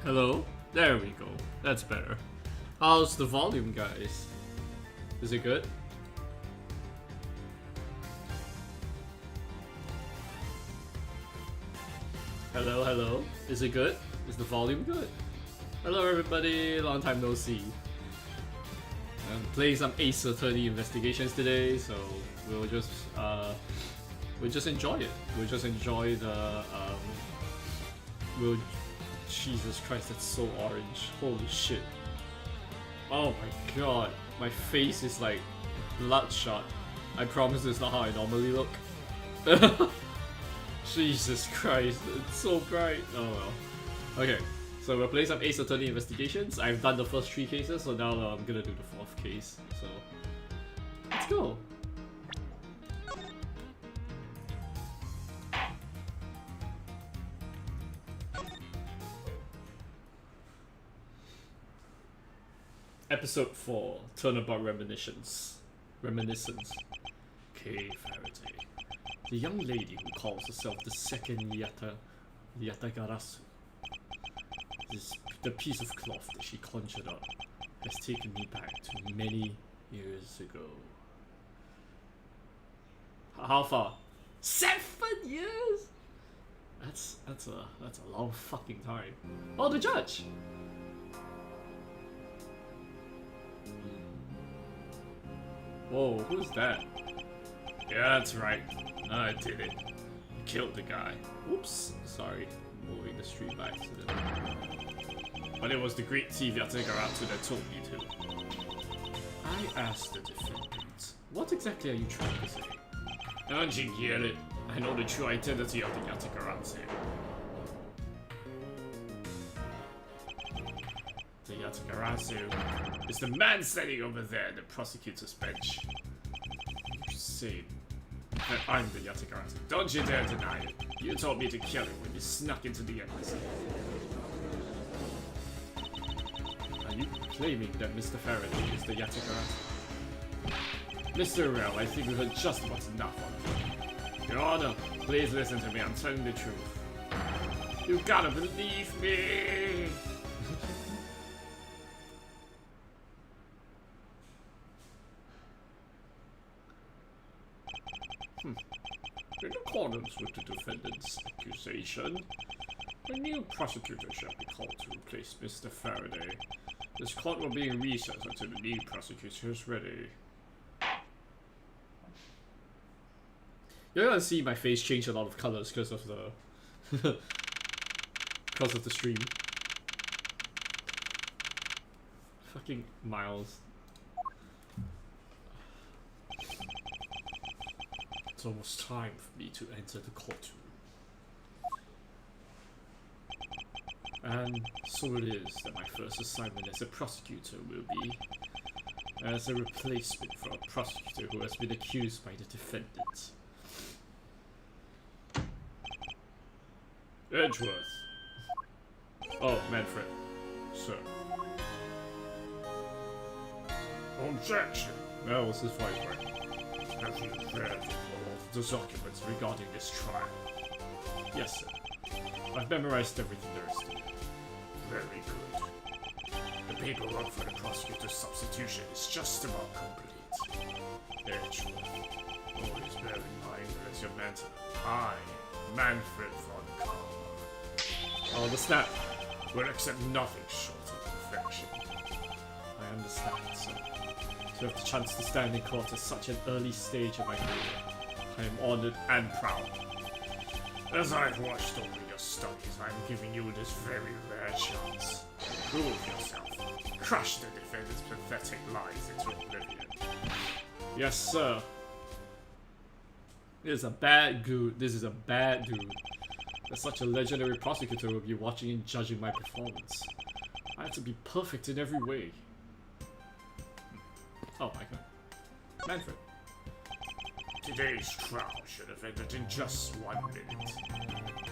Hello? There we go. That's better. How's the volume, guys? Is it good? Hello, hello. Is it good? Is the volume good? Hello, everybody. Long time no see. I'm playing some Ace Attorney investigations today, so we'll just enjoy it. We'll just enjoy the Jesus Christ, that's so orange. Holy shit. Oh my god. My face is like bloodshot. I promise it's not how I normally look. Jesus Christ, it's so bright. Oh well. Okay, so we're playing some Ace Attorney investigations. I've done the first 3 cases, so now I'm gonna do the 4th case. So, let's go. Episode 4, Turnabout Reminiscence. Kay Faraday. The young lady who calls herself the second Yatagarasu. The piece of cloth that she conjured up has taken me back to many years ago. How far? 7 years? That's a long fucking time. Oh, the judge! Whoa, who's that? Yeah, that's right. I did it. Killed the guy. Oops, sorry. Moving the street by accident. But it was the great TV Yatagarasu that told me to. I asked the defendant, what exactly are you trying to say? Don't you get it? I know the true identity of the Yatagarasu. The Yatagarasu is the man standing over there at the prosecutor's bench. You say that I'm the Yatagarasu. Don't you dare deny it. You told me to kill him when you snuck into the embassy. Are you claiming that Mr. Faraday is the Yatagarasu? Mr. Rell, I think we've heard just about enough on it. Your Honor, please listen to me. I'm telling the truth. You gotta believe me! In accordance with the defendant's accusation, a new prosecutor shall be called to replace Mr. Faraday. This court will be in recess until the new prosecutor is ready. You're gonna see my face change a lot of colors because of the because of the stream. Fucking Miles. It's almost time for me to enter the courtroom. And so it is that my first assignment as a prosecutor will be as a replacement for a prosecutor who has been accused by the defendant. Edgeworth. Oh, Manfred. Sir. Objection. That was his voice, right? Have you read all the documents regarding this trial? Yes, sir. I've memorized everything there is to it. Very good. The paperwork for the prosecutor's substitution is just about complete. Edgeworth. Always bear in mind that as your mentor, I, Manfred von Karma. Oh, the snap. Will accept nothing short of perfection. I understand, sir. To have the chance to stand in court at such an early stage of my career, I am honored and proud. As I've watched over your studies, I'm giving you this very rare chance. Prove yourself. Crush the defendant's pathetic lies into oblivion. Yes, sir. This is a bad dude. This is a bad dude. That such a legendary prosecutor will be watching and judging my performance. I have to be perfect in every way. Oh my god. Manfred. Today's trial should have ended in just 1 minute.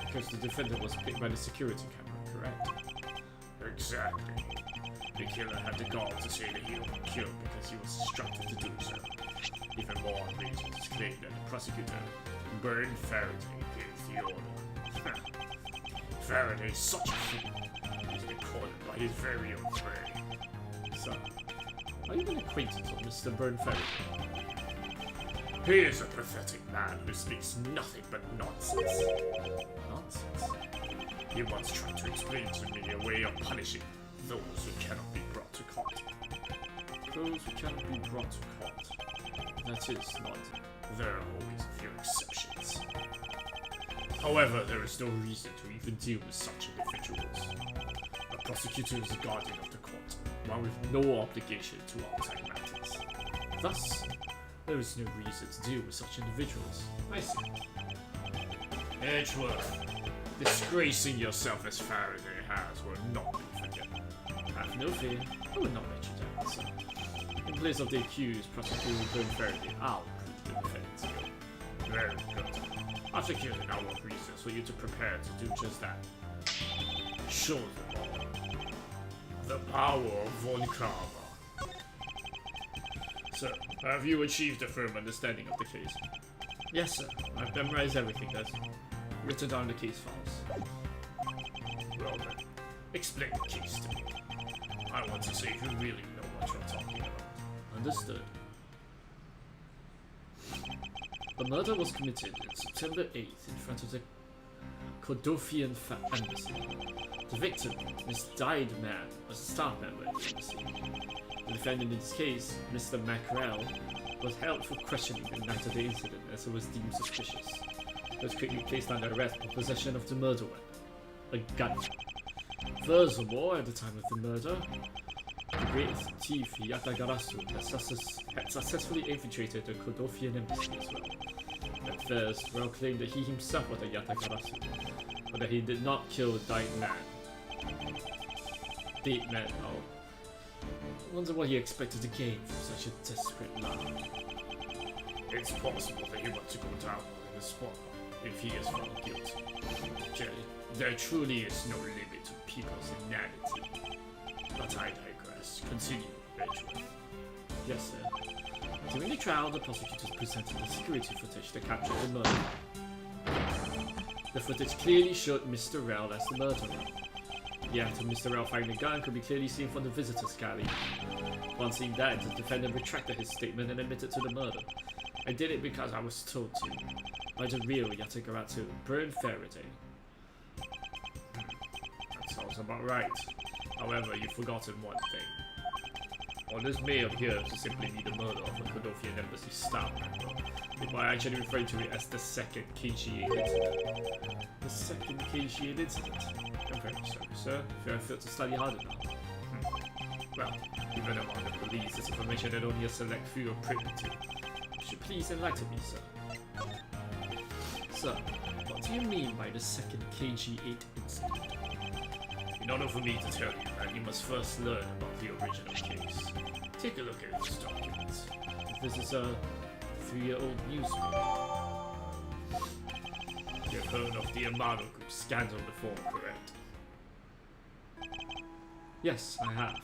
Because the defendant was picked by the security camera, correct? Exactly. The killer had the gall to say that he was killed because he was instructed to do so. Even more outrageous is claim that the prosecutor, Byrne Faraday, gave the order. Faraday is such a fool. He's been cornered by his very own brain. So, are you an acquaintance of Mr. Byrne Faraday? He is a pathetic man who speaks nothing but nonsense. Nonsense? He once tried to explain to me a way of punishing those who cannot be brought to court. Those who cannot be brought to court. That is not. There are always a few exceptions. However, there is no reason to even deal with such individuals. A prosecutor is the guardian of the court, one with no obligation to outside matters. Thus, there is no reason to deal with such individuals. I see. Edgeworth, disgracing yourself as Faraday has will not be forgiven. Have no fear, I will not let you down, sir. In place of the accused, prosecutor Byrne Faraday, I'll prove the defense. Very good. I've secured an hour of reasons for you to prepare to do just that. Show them all. The power of Von Karma. Sir, have you achieved a firm understanding of the case? Yes, sir. I've memorized everything that's written down in the case files. Well then, explain the case to me. I want to see if you really know what you're talking about. Understood. The murder was committed on September 8th in front of the Cordofian embassy. The victim, Miss Dyed Man, was a staff member at the embassy. The defendant in this case, Mr. Mackerel, was held for questioning the night of the incident as it was deemed suspicious. He was quickly placed under arrest for possession of the murder weapon, a gun. Furthermore, at the time of the murder, the great thief Yatagarasu had successfully infiltrated the Cordofian embassy as well. At first, Rel claimed that he himself was the Yatagarasu, but that he did not kill Dyed Man. Dyed Man, oh. I wonder what he expected to gain from such a desperate lie. It's possible that he wants to go down on the spot if he is found guilty. Jerry, there truly is no limit to people's inanity. But I digress. Continue, Edgeworth. Yes, sir. During the trial, the prosecutors presented the security footage that captured the murder. The footage clearly showed Mr. Rel as the murderer. The act of Mr. Rel firing the gun could be clearly seen from the visitor's galley. Upon seeing that, the defendant retracted his statement and admitted to the murder. I did it because I was told to, by the real Yatagarasu, Byrne Faraday. That sounds about right. However, you've forgotten one thing. While this may appear to simply be the murder of a Cordofian embassy staff member, people are actually referring to it as the second KG8 incident. The second KG8 incident? I'm very sorry, sir, if you have failed to study harder now. Well, even among the police, it's information that only a select few are privy to. You should please enlighten me, sir. Sir, what do you mean by the second KG8 incident? In order for me to tell you that, you must first learn about the original case. Take a look at these documents. This is a 3-year-old newspaper. You've heard of the Amano Group scandal before, correct? Yes, I have.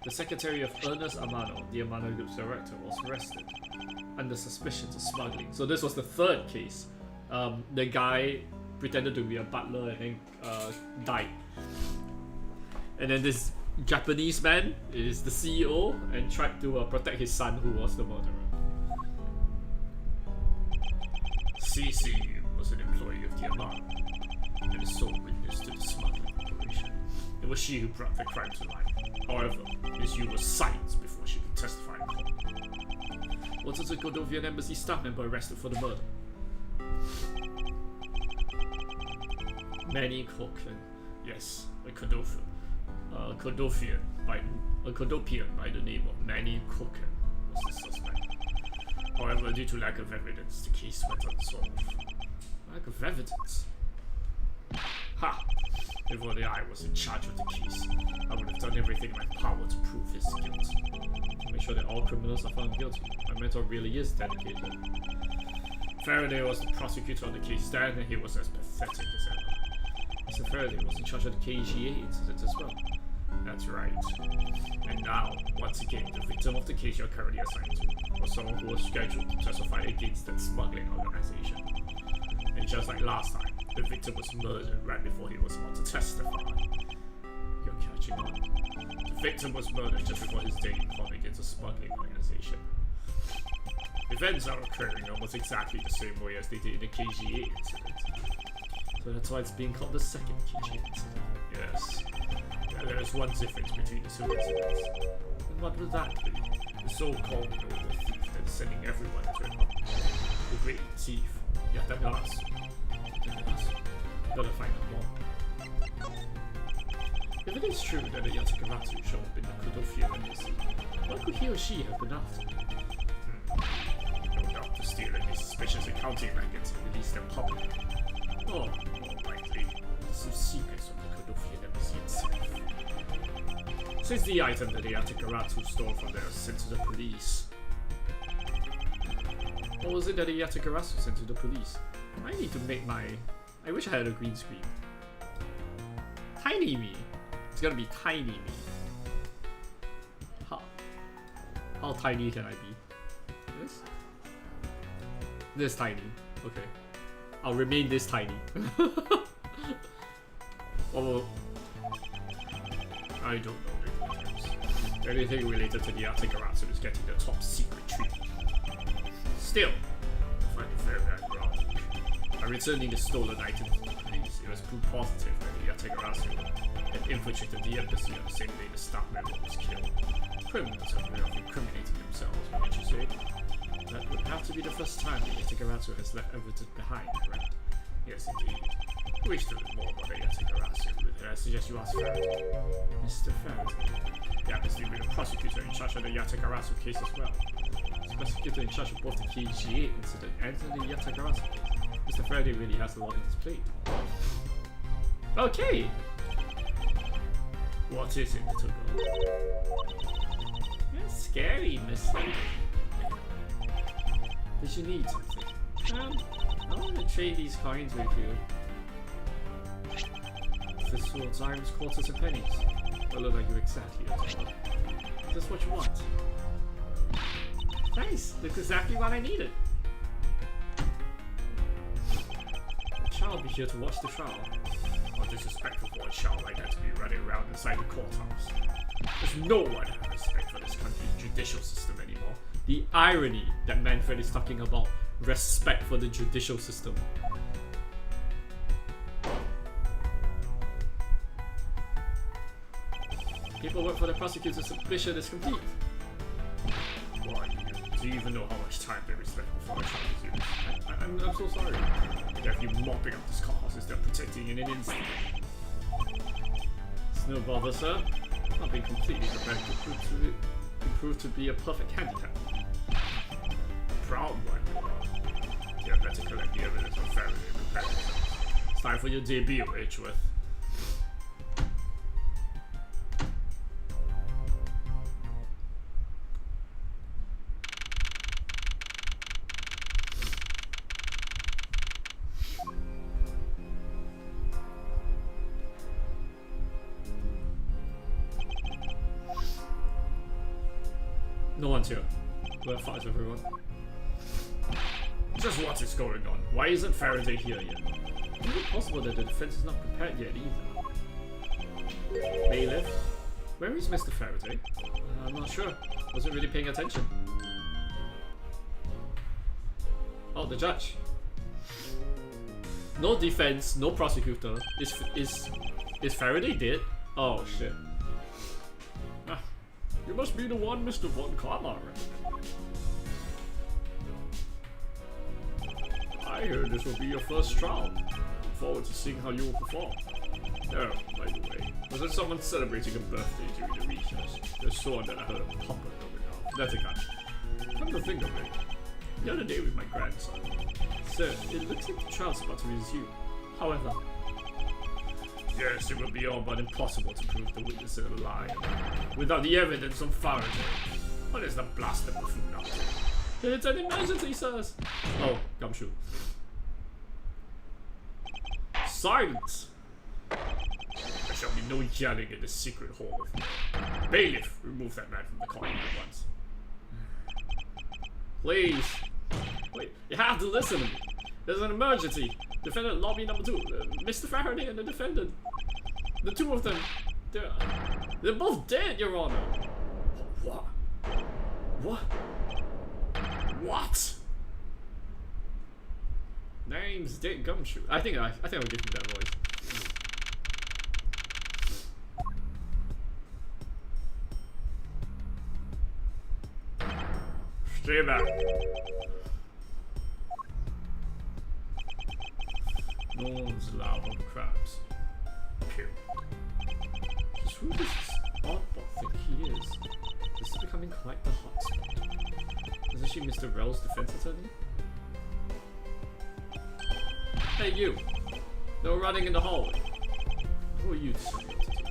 The secretary of Ernest Amano, the Amano Group's director, was arrested under suspicion of smuggling. So this was the third case. The guy pretended to be a butler and then died. And then this Japanese man is the CEO and tried to protect his son, who was the murderer. CC was an employee of the Amano and a sole witness to the smuggling operation. It was she who brought the crime to light. However, Miss Yu was silenced before she could testify in court. Was the Cordofian embassy staff member arrested for the murder? Manny Corcoran. Yes, a Cordofian by the name of Manny Corcoran was the suspect. However, due to lack of evidence, the case went unsolved. Lack of evidence? Ha! If only I was in charge of the case, I would have done everything in my power to prove his guilt. To make sure that all criminals are found guilty. My mentor really is dedicated. Faraday was the prosecutor on the case then, and he was as pathetic as ever. Mr. Faraday was in charge of the KGA incident as well. That's right. And now, once again, the victim of the case you're currently assigned to was someone who was scheduled to testify against that smuggling organization. And just like last time, The victim was murdered right before he was about to testify. You're catching on. The victim was murdered just before his day in court against a smuggling organization. Events are occurring almost exactly the same way as they did in the KGA incident. So that's why it's being called the second KGA incident. Yes. Yeah, there is one difference between the two incidents. And what would that be? The so-called noble thief that is sending everyone to an home. The great thief, Yatagarasu. Gotta find out more. If it is true that the Yatagarasu showed up in the Kudofian embassy, what could he or she have been after? No doubt to steal any suspicious accounting records and release them publicly. Or, more likely, some secrets of the Kudofian embassy itself. Since the item that the Yatagarasu stole from there was sent to the police. What was it that the Yatagarasu sent to the police? I need to make my... I wish I had a green screen. Tiny me. It's gonna be tiny me. How tiny can I be? This? This tiny. Okay. I'll remain this tiny. Oh, I don't know the details. Anything related to the Yatagarasu is getting the top secret treatment. Still, I find it very wrong. By returning the stolen items to the police, it was proof positive that the Yatagarasu had infiltrated the embassy on the same day the staff member was killed. Criminals have a way of incriminating themselves, wouldn't you say? That would have to be the first time the Yatagarasu has left evidence behind, correct? Yes, indeed. I wish to learn more about the Yatagarasu, but I suggest you ask Faraday. Mr. Faraday? He happens to be the prosecutor in charge of the Yatagarasu case as well. He's prosecutor in charge of both the KGA incident and the Yatagarasu case. Mr. Faraday really has a lot on his plate. Okay! What is it, little girl? You're scary, mister. Did you need something? I want to trade these coins with you. The swords, dimes, quarters, and pennies. I look like you exactly. Is this what you want? Nice! Looks exactly what I needed. The child will be here to watch the trial. How disrespectful for a child like that to be running around inside the courthouse. There's no one who has respect for this country's judicial system anymore. The irony that Manfred is talking about respect for the judicial system. Paperwork for the prosecutor's submission is complete. Why? Do you even know how much time there is left before the trial resumes? I'm so sorry. They have you mopping up this courthouse instead of protecting in an instant. It's no bother, sir. I've been completely prepared to prove to be a perfect handicap. Proud one. You had better collect the evidence on Faraday and prepare yourself. It's time for your debut, Edgeworth. No one's here. Where the fuck is everyone? Just what is going on? Why isn't Faraday here yet? Is it possible that the defense is not prepared yet either? Bailiff? Where is Mr. Faraday? I'm not sure. Wasn't really paying attention. Oh, the judge. No defense, no prosecutor. Is Faraday dead? Oh shit. You must be the one Mr. Von Karma recommended. I heard this will be your first trial. Look forward to seeing how you will perform. Oh, by the way, was there someone celebrating a birthday during the recess? There's someone that I heard a papa going off. That's a guy. Come to think of it, the other day with my grandson. Sir, it looks like the trial's about to resume. However, yes, it will be all but impossible to prove the witness is a liar without the evidence on Faraday. What is the blasted buffoon up to? It's an emergency, sirs! Oh, gumshoe. Silence! There shall be no yelling in the secret hall. Bailiff, remove that man from the courtroom at once. Please. Wait, you have to listen to me. There's an emergency. Defendant lobby number 2. Mr. Faraday and the defendant. The two of them. They're both dead, Your Honor. What? What? What? Name's Dick Gumshoe. I think I'll give him that voice. Stay back. No one's allowed on the crabs. Pew. Just who does this oddball think he is? This is becoming quite the hotspot. Isn't she Mr. Rel's defense attorney? Hey you! No running in the hallway. Who are you to tell me what to do?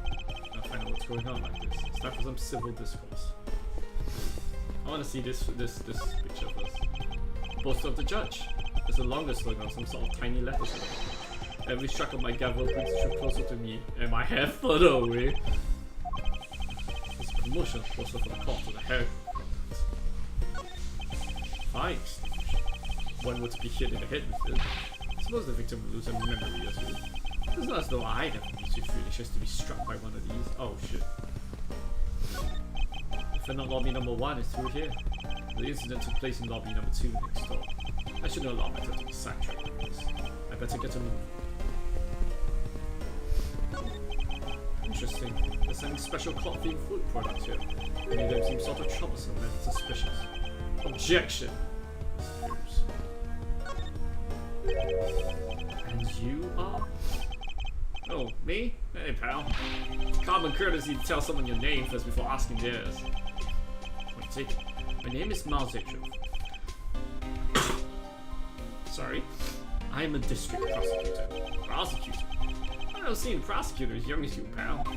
I'll find out what's going on like this. It's time for some civil discourse. I want to see this picture first. Poster of the judge. There's a longer slogan on some sort of tiny letters. Every stroke of my gavel brings you closer to me, and my hair further away. There's a promotion poster for the court to the hair. Fine. One were to be hit in the head with it. I suppose the victim will lose a memory or two. It's not as though I have been too foolish just to be struck by one of these. Oh shit. Defendant lobby number 1 is through here. The incident took place in lobby number 2 next door. I should know a lot better to be sidetracked like this. I better get a move. Interesting. They're selling special cloth-themed food products here. Many of them seem sort of troublesome and suspicious. Objection! And you are? Oh, me? Hey, pal. It's common courtesy to tell someone your name first before asking theirs. Point taken. My name is Miles Aitchel. Sorry. I am a district prosecutor. Prosecutor? I don't see a prosecutor as young as you, pal. I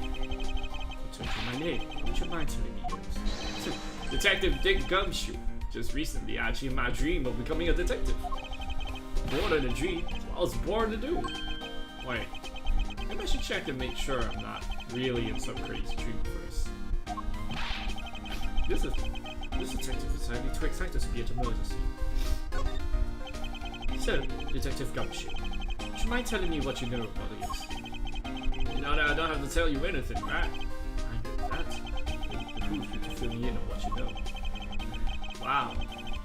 told you my name. Would you mind telling me yours? Detective Dick Gumshoe. Just recently, actually, in my dream of becoming a detective. Born in a dream, I was born to do. Wait, maybe I should check and make sure I'm not really in some crazy dream first. This detective is highly too excited to be at a murder scene. So, Detective Gumshoe, would you mind telling me what you know about this? You know that I don't have to tell you anything, right? I know that. It behooves you to fill me in on what you know. Wow,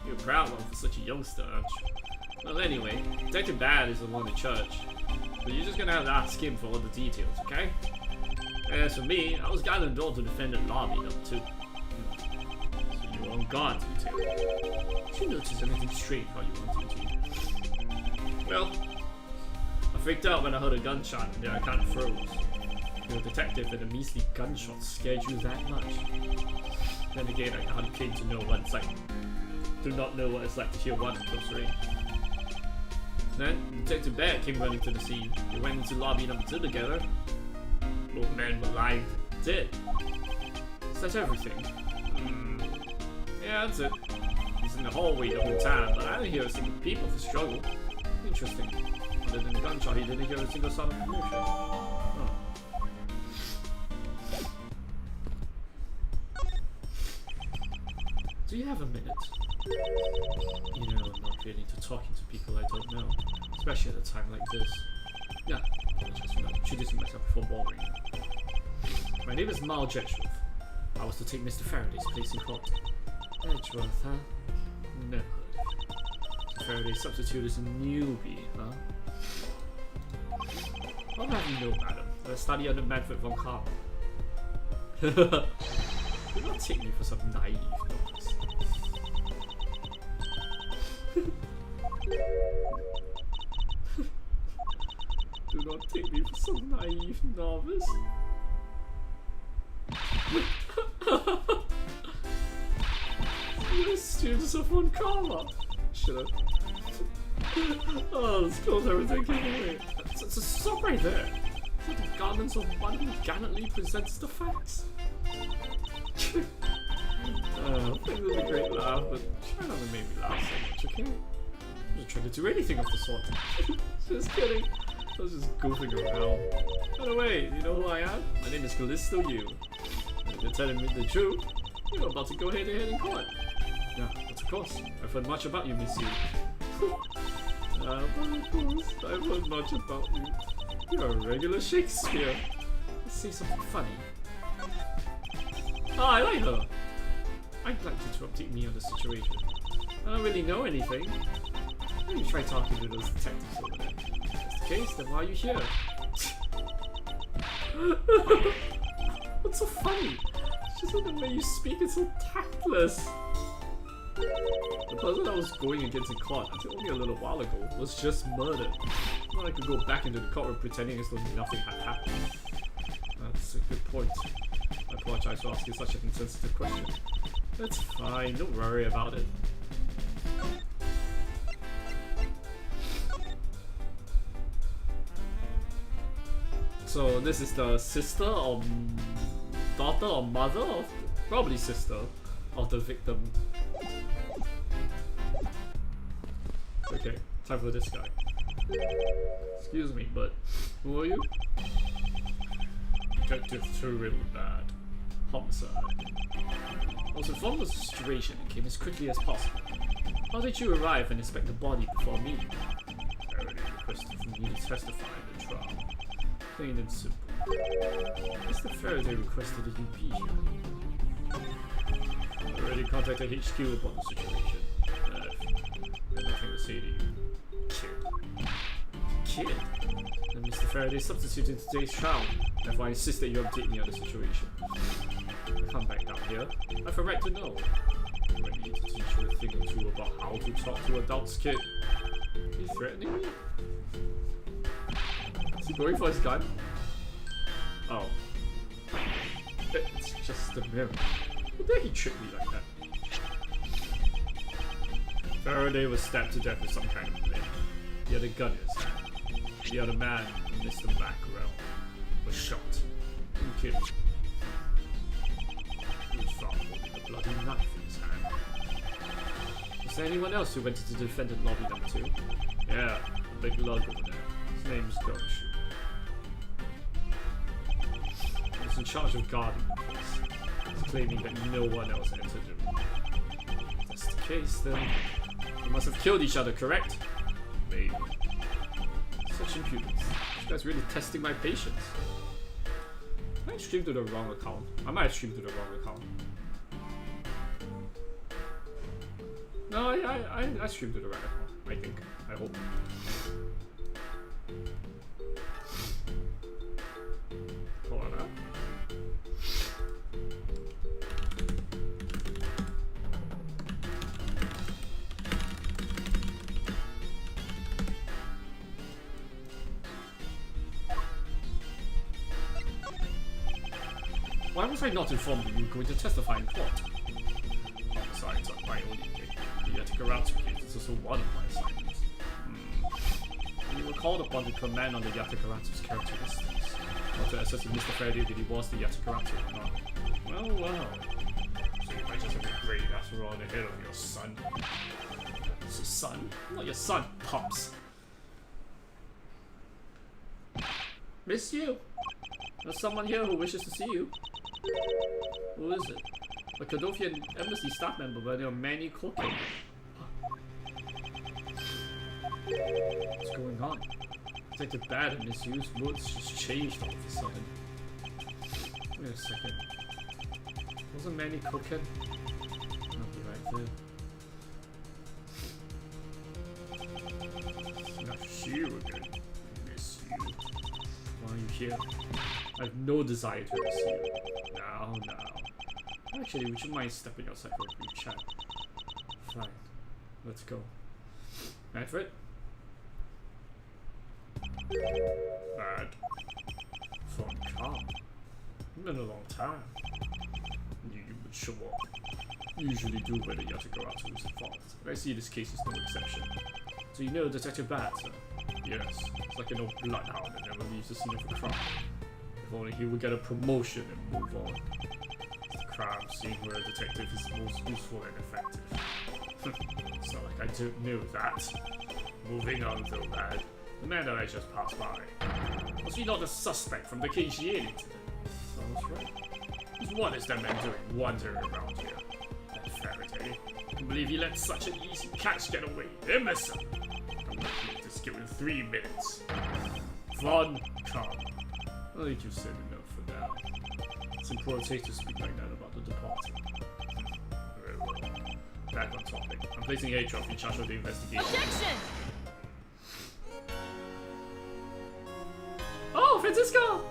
you're a proud one for such a youngster, aren't you? Well, anyway, Detective Bad is the one in charge, but you're just gonna have to ask him for all the details, okay? As for me, I was guiding the door to defendant lobby number 2. So you were on guard detail. Did you notice anything strange while you were on duty? Well, I freaked out when I heard a gunshot and then I kind of froze. You're a detective and a measly gunshot scared you that much. Then again, I hardly came to know what it's like. Do not know what it's like to hear one at close range. Then, Detective Bear came running to the scene. We went into lobby number 2 together. Both men were alive, dead. Is that everything? Yeah, that's it. He's in the hallway the whole time, but I didn't hear a single peep of the struggle. Interesting. Other than the gunshot, he didn't hear a single sound of commotion. Oh. Do you have a minute? You know, I'm not really into talking to people I don't know, especially at a time like this. Yeah, I'll just introducing myself before boring. My name is Miles Aitchel. I was to take Mr. Faraday's place in court. Edgeworth, huh? Never heard. Mr. Faraday's substitute is a newbie, huh? I'll have you know, madam, that I study under Manfred von Karma. Do not take me for some naive novice. Do not take me for some naive novice. You're students of von Karma. Shut up. Oh, let's close everything away. So stop right there. So the garments of one who gallantly presents the facts. I think it was a great laugh, but try not to make me laugh so much, okay? I'm not trying to do anything of the sort. Just kidding. I was just goofing around. By the way, you know who I am? My name is Callisto Yu. If you're telling me the truth, you're about to go head to head in court. Yeah, but of course. I've heard much about you, Miss Yu. But of course, I've heard much about you. You're a regular Shakespeare. Let's say something funny. Oh, I like her. I'd like you to update me on the situation. I don't really know anything. Maybe try talking to those detectives over there. If that's the case, then why are you here? What's so funny? It's just the way you speak is so tactless. The person I was going against in court until only a little while ago was just murdered. Not I could go back into the courtroom pretending as though nothing had happened. That's a good point. I apologize for asking such an insensitive question. That's fine, don't worry about it. So this is the sister or daughter or mother of, probably sister of the victim. Okay, time for this guy. Excuse me, but who are you? Detective Too Bad. Homicide. I was informed of the situation and came as quickly as possible. How did you arrive and inspect the body before me? I already requested for me to testify in the trial. Plain and simple. Mr. Faraday requested that you be here. I already contacted HQ about the situation. I have nothing to say to you. Kid? And Mr. Faraday substituted in today's trial. Therefore, I insist that you update me on the situation. I can't back down here. I have a right to know. I need to teach you a thing or two about how to talk to adults, kid. Are you threatening me? Is he going for his gun? Oh. It's just a mirror. How dare he trick me like that? Faraday was stabbed to death with some kind of blade. He had a gun in his hand. The other man, Mr. Mackerel, was shot and killed. He was found holding a bloody knife in his hand. Was there anyone else who went into the defendant lobby number 2? Yeah, a big lug over there. His name's Gumshoe. He was in charge of guarding the place. He's claiming that no one else entered the room. If that's the case, then they must have killed each other, correct? Maybe. Such impudence. This guy's really testing my patience. I streamed to the wrong account. I might have streamed to the wrong account. No, I streamed to the right account. I think. I hope. Hold on up. Why was I not informed that you were going to testify in court? Besides, my only case, the Yatakaratu case is also one of my assignments. You were called upon to comment on the Yatakaratu's characteristics, or to assess if Mr. Faraday really was the Yatakaratu or not. Well. So you might just have a grade after all in the head of your son. It's your son? Not your son, Pops. Miss you. There's someone here who wishes to see you. Who is it? A Cardofian embassy staff member by the name of Manny Koke. What's going on? Detective Bad and Miss Yu's moods just changed all of a sudden. Wait a second. Wasn't Manny Koke? I'll be right there. Not you again. Miss you. Why are you here? I have no desire to miss you. Now. Actually, would you mind stepping outside for a brief chat? Fine. Let's go. Manfred? Bad. Phone call. It's been a long time. You would show up. Usually do when the Yatakaratu is involved. But I see this case is no exception. So you know Detective Bad, sir? Yes. It's like an old bloodhound that never leaves the scene of a crime. If only he would get a promotion and move on. It's the crime scene where a detective is most useful and effective. It's not like I don't know that. Moving on, though, Bad. The man that I just passed by. Was he not a suspect from the KGA incident? Sounds right. What is that man doing wandering around here? That Faraday. I believe he let such an easy catch get away. Imbecile! I won't make Let's give it 3 minutes. Von Karma. I think you said enough for now. It's in poor taste to speak like that about the departed. Very well. Back on topic. I'm placing Atroth in charge of the investigation. Objection! Oh, Francisco!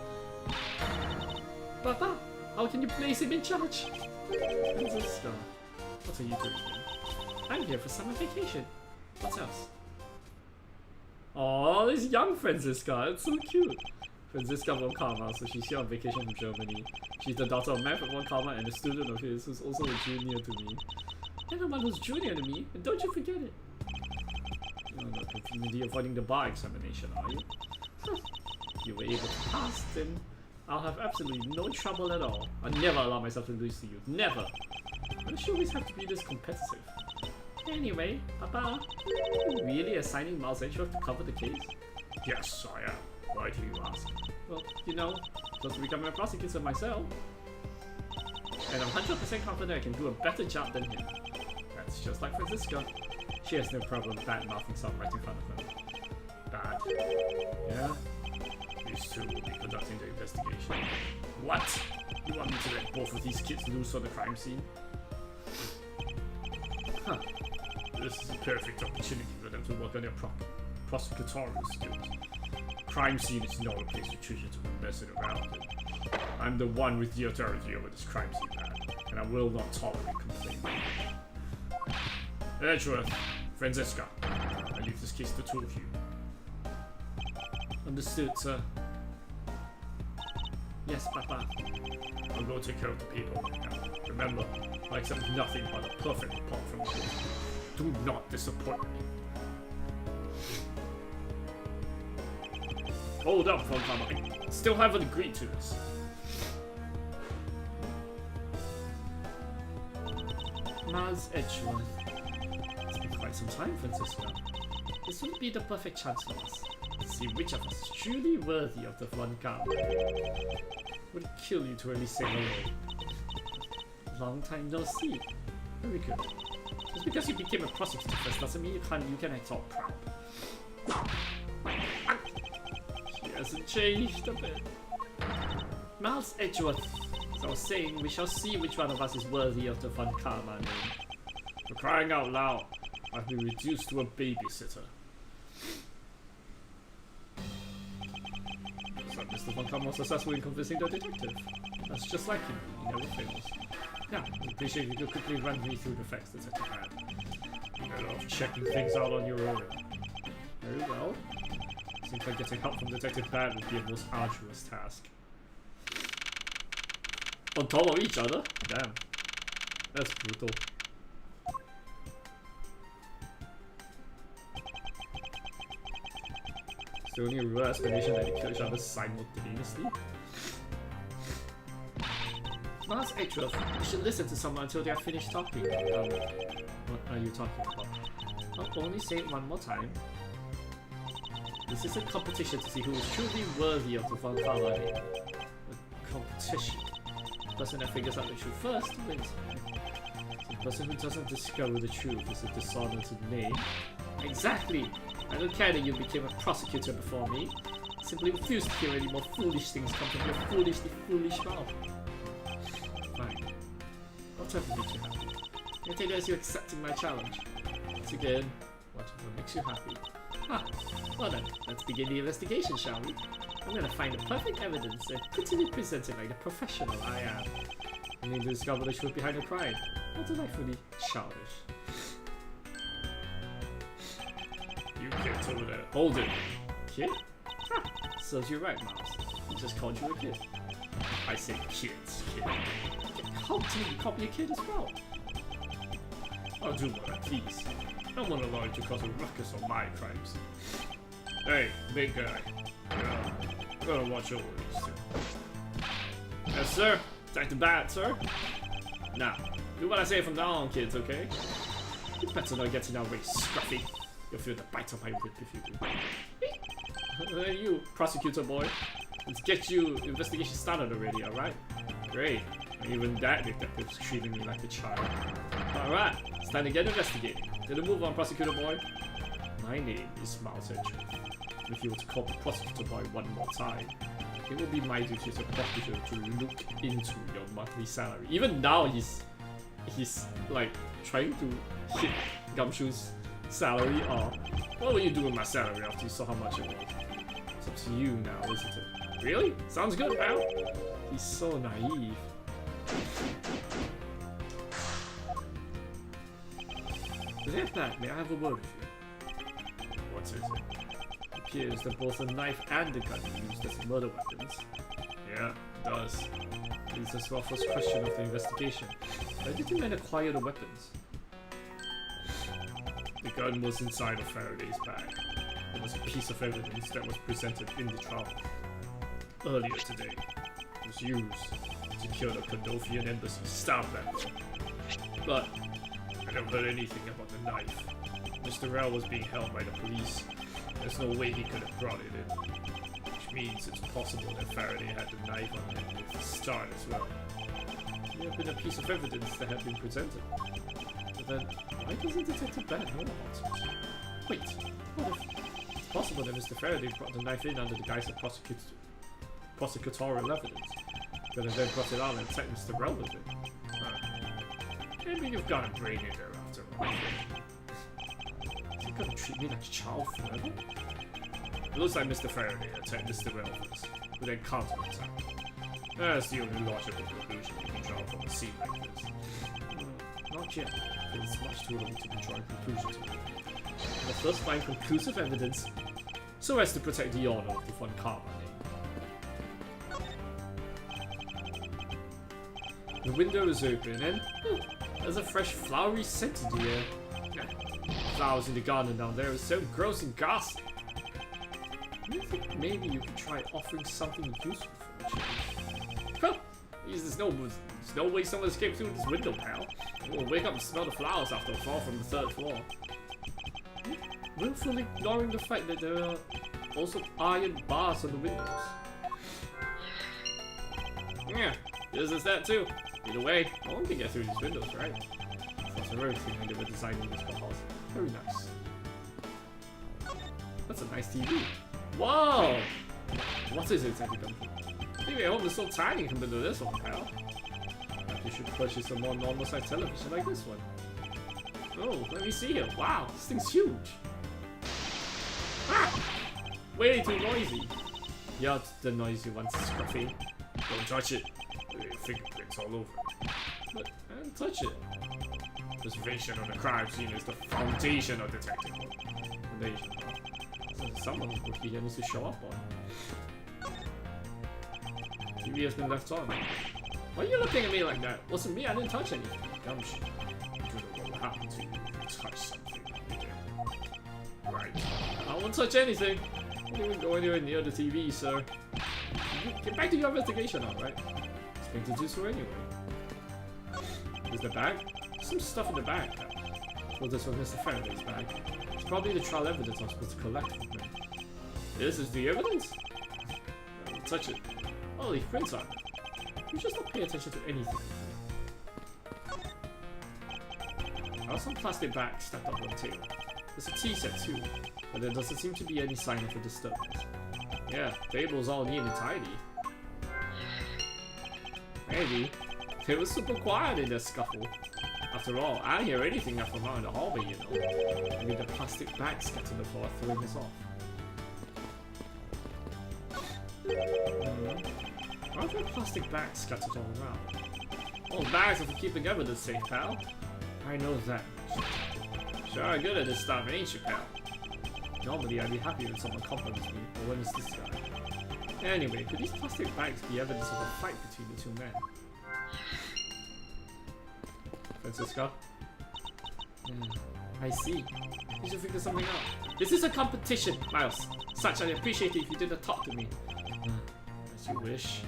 Papa, how can you place him in charge? Francisco, what are you doing here? I'm here for summer vacation. What else? Oh, this young Francisca, it's so cute. Francisca von Karma, so she's here on vacation from Germany. She's the daughter of Manfred von Karma and a student of his who's also a junior to me. Anyone who's junior to me, and don't you forget it. You're not conveniently avoiding the bar examination, are you? If you were able to pass, then I'll have absolutely no trouble at all. I'll never allow myself to lose to you. Never! Why do you always have to be this competitive? Anyway, Papa, are you really assigning Miles Edgeworth to cover the case? Yes, I am. Why do you ask? Well, you know, just to become a prosecutor myself. And I'm 100% confident I can do a better job than him. That's just like Francisca. She has no problem bad-mouthing someone right in front of her. Bad. Yeah? These two will be conducting the investigation. What? You want me to let both of these kids loose on the crime scene? Huh. This is a perfect opportunity for them to work on their prosecutorial skills. Crime scene is not a place for children to be messing around in. I'm the one with the authority over this crime scene, man, and I will not tolerate complaining. Edgeworth, Francisca, I leave this case to the two of you. Understood, sir. Yes, Papa. I'll go take care of the people. Now, remember, I accept nothing but a perfect report from you. Do not disappoint me. Hold up, Von Karma. I still haven't agreed to this. Miles Edgeworth. It's been quite some time, Francisca. This would be the perfect chance for us to see which of us is truly worthy of the Von Karma. Would kill you to at least say hello. Long time no see. Very good. Just because you became a prosecutor first doesn't mean you can act all proud. She hasn't changed a bit. Miles Edgeworth. As I was saying, we shall see which one of us is worthy of the Von Karma name. For crying out loud, I've been reduced to a babysitter. Looks like Mr. Von Karma was successful in convincing the detective. That's just like him, he never fails. Yeah, I appreciate if you could quickly run me through the facts, Detective Brad. Better off checking things out on your own. Very well. Seems like getting help from Detective Bad would be a most arduous task. On top of each other? Damn. That's brutal. Is there only a real explanation that they kill each other simultaneously? Miles Edgeworth, you should listen to someone until they are finished talking. What are you talking about? I'll only say it one more time. This is a competition to see who is truly worthy of the Von Karma name. A competition. The person that figures out the truth first wins. The person who doesn't discover the truth is a dishonor to the name. Exactly! I don't care that you became a prosecutor before me. I simply refuse to hear any more foolish things come from your foolishly foolish mouth. Fine. I'll try to make you happy. I take it as you accepting my challenge. Once again, whatever makes you happy. Ah, well then, let's begin the investigation, shall we? I'm gonna find the perfect evidence and prettily present it like the professional I am. I need to discover the truth behind the crime. Not delightfully childish. You kids over there. Hold it! Kid? Ha! Serves you right, Miles. He just called you a kid. I say kids, kid. How dare you call me a kid as well? I'll do what I please. I don't want to allow you to cause a ruckus on my crimes. Hey, big guy. Yeah, gotta watch over these two. Yes, sir. Detective Bat, sir. Now, do what I say from now on, kids, okay? You better not get in our way, Scruffy. You'll feel the bite of my whip if you do. Hey, you, prosecutor boy. Let's get you investigation started already, alright? Great. And even that detective's treating me like a child. Alright, it's time to get investigating. Did a move on, prosecutor boy. My name is Miles Edgeworth. If you were to call the prosecutor boy one more time, it will be my duty as a prosecutor to look into your monthly salary. Even now, he's like trying to hit Gumshoe's salary. Or what will you do with my salary after you saw how much it was? It's up to you now, isn't it? Really? Sounds good, pal. He's so naive. With that, may I have a word with you? What is it? It appears that both the knife and the gun are used as murder weapons. Yeah, it does. Leads us to our first question of the investigation. Where did the men acquire the weapons? The gun was inside of Faraday's bag. It was a piece of evidence that was presented in the trial earlier today. It was used to kill the Kodothian embassy staff member. But I never heard anything about the knife. Mr. Rao was being held by the police. There's no way he could have brought it in. Which means it's possible that Faraday had the knife on him with the start as well. There had been a piece of evidence that had been presented. But then, why doesn't Detective Bennett know about it? Wait, what if it's possible that Mr. Faraday brought the knife in under the guise of prosecutorial evidence, but then brought it out and attacked Mr. Rell with it? Maybe you've got a brain in there after all. Is he gonna treat me like a child forever? It looks like Mr. Faraday attacked Mr. Rell first, but then counter-attack. That's the only logical conclusion you can draw from a scene like this. Not yet. It's much too early to be drawing conclusions. Let's first find conclusive evidence so as to protect the honor of the Von Karma name. The window is open and there's a fresh flowery scent in the air. Flowers in the garden down there is so gross and ghastly. Do you think maybe you could try offering something useful for a change? Well, there's no way someone escaped through this window, pal. We'll wake up and smell the flowers after a fall from the 3rd floor. Willfully ignoring the fact that there are also iron bars on the windows. Yeah, this is that too. Either way, no one can get through these windows, right? That's a very thing when they were designing this house. Very nice. That's a nice TV. Whoa! What is it, Teddy Dumpy? Maybe at home is so tiny compared to this one, pal. You should purchase a more normal size television like this one. Oh, let me see here. Wow, this thing's huge. Ah! Way too noisy. You're the noisy one, Scruffy. Don't touch it. There are fingerprints all over it. But I didn't touch it. Preservation of the crime scene is the foundation of detective work. Foundation. So someone here needs to show up on. TV has been left on. Why are you looking at me like that? Wasn't me, I didn't touch anything. Gumshoe. You don't know what will happen to you if you touch something. Right. I won't touch anything. Don't even go anywhere near the TV, sir. Get back to your investigation now, right? It's going to do so anyway. Is the bag? Some stuff in the bag. Well, this was Mr. Faraday's bag. It's probably the trial evidence I'm supposed to collect from him. This is the evidence? Don't touch it. Oh, leave prints on it. You just don't pay attention to anything. There are some plastic bags stacked up on the table. There's a tea set too, but there doesn't seem to be any sign of a disturbance. Yeah, table's all neat and tidy. Maybe. It was super quiet in the scuffle. After all, I didn't hear anything from out in the hallway, you know. Maybe the plastic bags scattered on the floor throwing us off. Why are there plastic bags scattered all around? All bags are for keeping evidence safe, pal. I know that. Sure, good at this stuff, ain't you, pal? Normally, I'd be happy when someone compliments me, but when is this guy? Anyway, could these plastic bags be evidence of a fight between the two men? Francisco? I see. You should figure something out. This is a competition, Miles. Such, I'd appreciate it if you didn't talk to me. As you wish.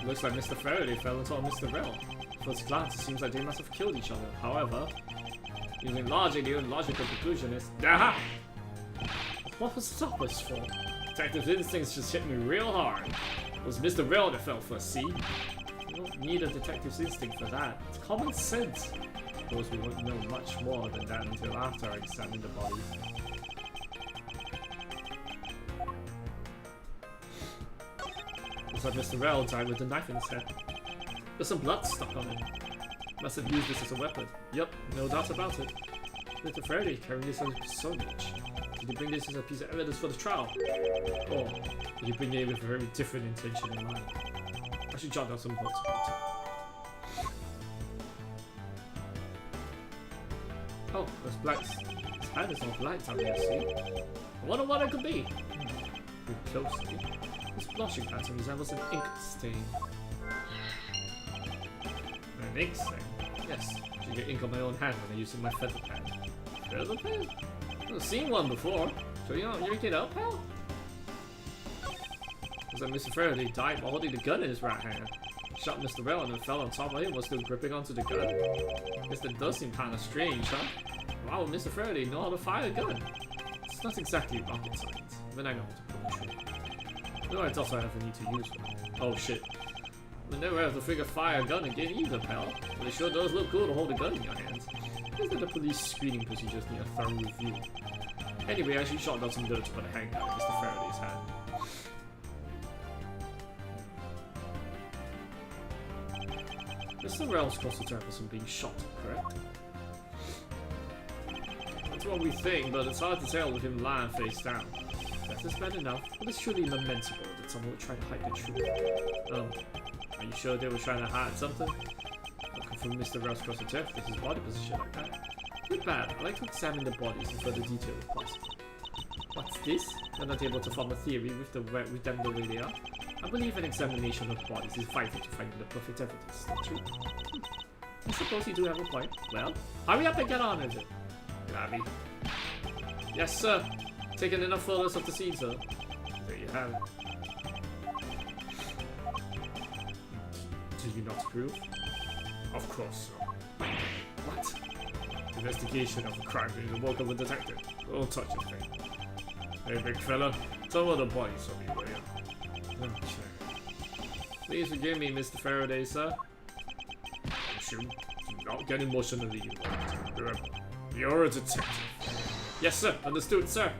Looks like Mr. Faraday fell into Mr. Rell. First glance, it seems like they must have killed each other. However, using logic, the logical conclusion is... Aha! What was stoppers for? Detective instincts just hit me real hard. It was Mr. Rell that fell first, see? You don't need a detective's instinct for that. It's common sense. Of course, we won't know much more than that until after I examine the bodies. Looks like Mr. Rell died with a knife in his head. There's some blood stuck on it. Must have used this as a weapon. Yup, no doubt about it. Mr. Faraday carrying this as sonage. Did he bring this as a piece of evidence for the trial? Or did he bring it with a very different intention in mind? I should jot down some notes about it. Oh, there's Black's. His hand is not light down here, see? I wonder what it could be. Look closely. This blushing pattern resembles an ink stain. An ink stain? Yes. I should get ink on my own hand when I use my feather pen. Feather pen? I've seen one before. So you don't yank it up, pal? Looks like Mr. Faraday died while holding the gun in his right hand. Shot Mr. Rell and then fell on top of him while still gripping onto the gun. Guess that does seem kinda strange, huh? Why would Mr. Faraday know how to fire a gun? It's not exactly rocket science, but I know how to pull the trigger. No, I doubt I ever need to use one. Oh shit. We'll never have to figure fire a gun again either, pal. But it sure does look cool to hold a gun in your hands. Isn't it the police screening procedures need a thorough review? Anyway, I should shot down some dirt to put a handgun in Mr. Faraday's hand. Mr. Rell's caused the purpose from being shot, correct? That's what we think, but it's hard to tell with him lying face down. That is bad enough, but it's surely lamentable that someone would try to hide the truth. Are you sure they were trying to hide something? Looking for Mr. Rell's cross death with his body position like that. Not bad. I like to examine the bodies in further detail if possible. What's this? You're not able to form a theory with them the way they are? I believe an examination of bodies is vital to finding the perfect evidence, don't you? I suppose you do have a point. Well, hurry up and get on with it. Abby. Yes, sir. Taken enough photos of the scene, sir. There you have it. Do you not approve? Of course, sir. What? Investigation of a crime is the work of a detective. Don't touch a thing. Hey, big fella. Tell me the bodies of you, will you? Please forgive me, Mr. Faraday, sir. Do not get emotionally involved. Remember, you're a detective. Yes, sir. Understood, sir.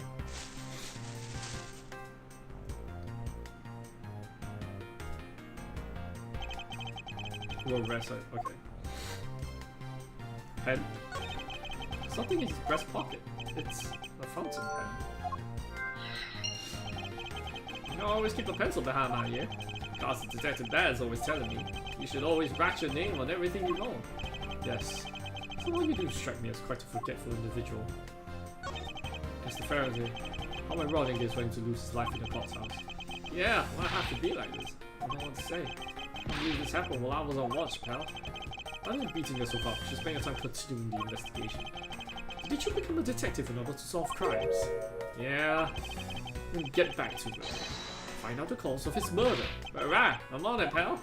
Well, rest. Okay. Pen. Something in his breast pocket. It's a fountain pen. You know, I always keep a pencil behind my ear. Because Detective Bad's always telling me, you should always write your name on everything you own. Yes. So what you do strike me as quite a forgetful individual. Mr. Faraday, how ironic it is for him to lose his life in a cop's house. Yeah, why have to be like this? I don't know what to say. I believe this happened while I was on watch, pal. Why are you beating yourself up? She's spending your time continuing the investigation. Did you become a detective in order to solve crimes? Yeah. Then get back to it. Find out the cause of his murder. Alright, I'm on it, pal.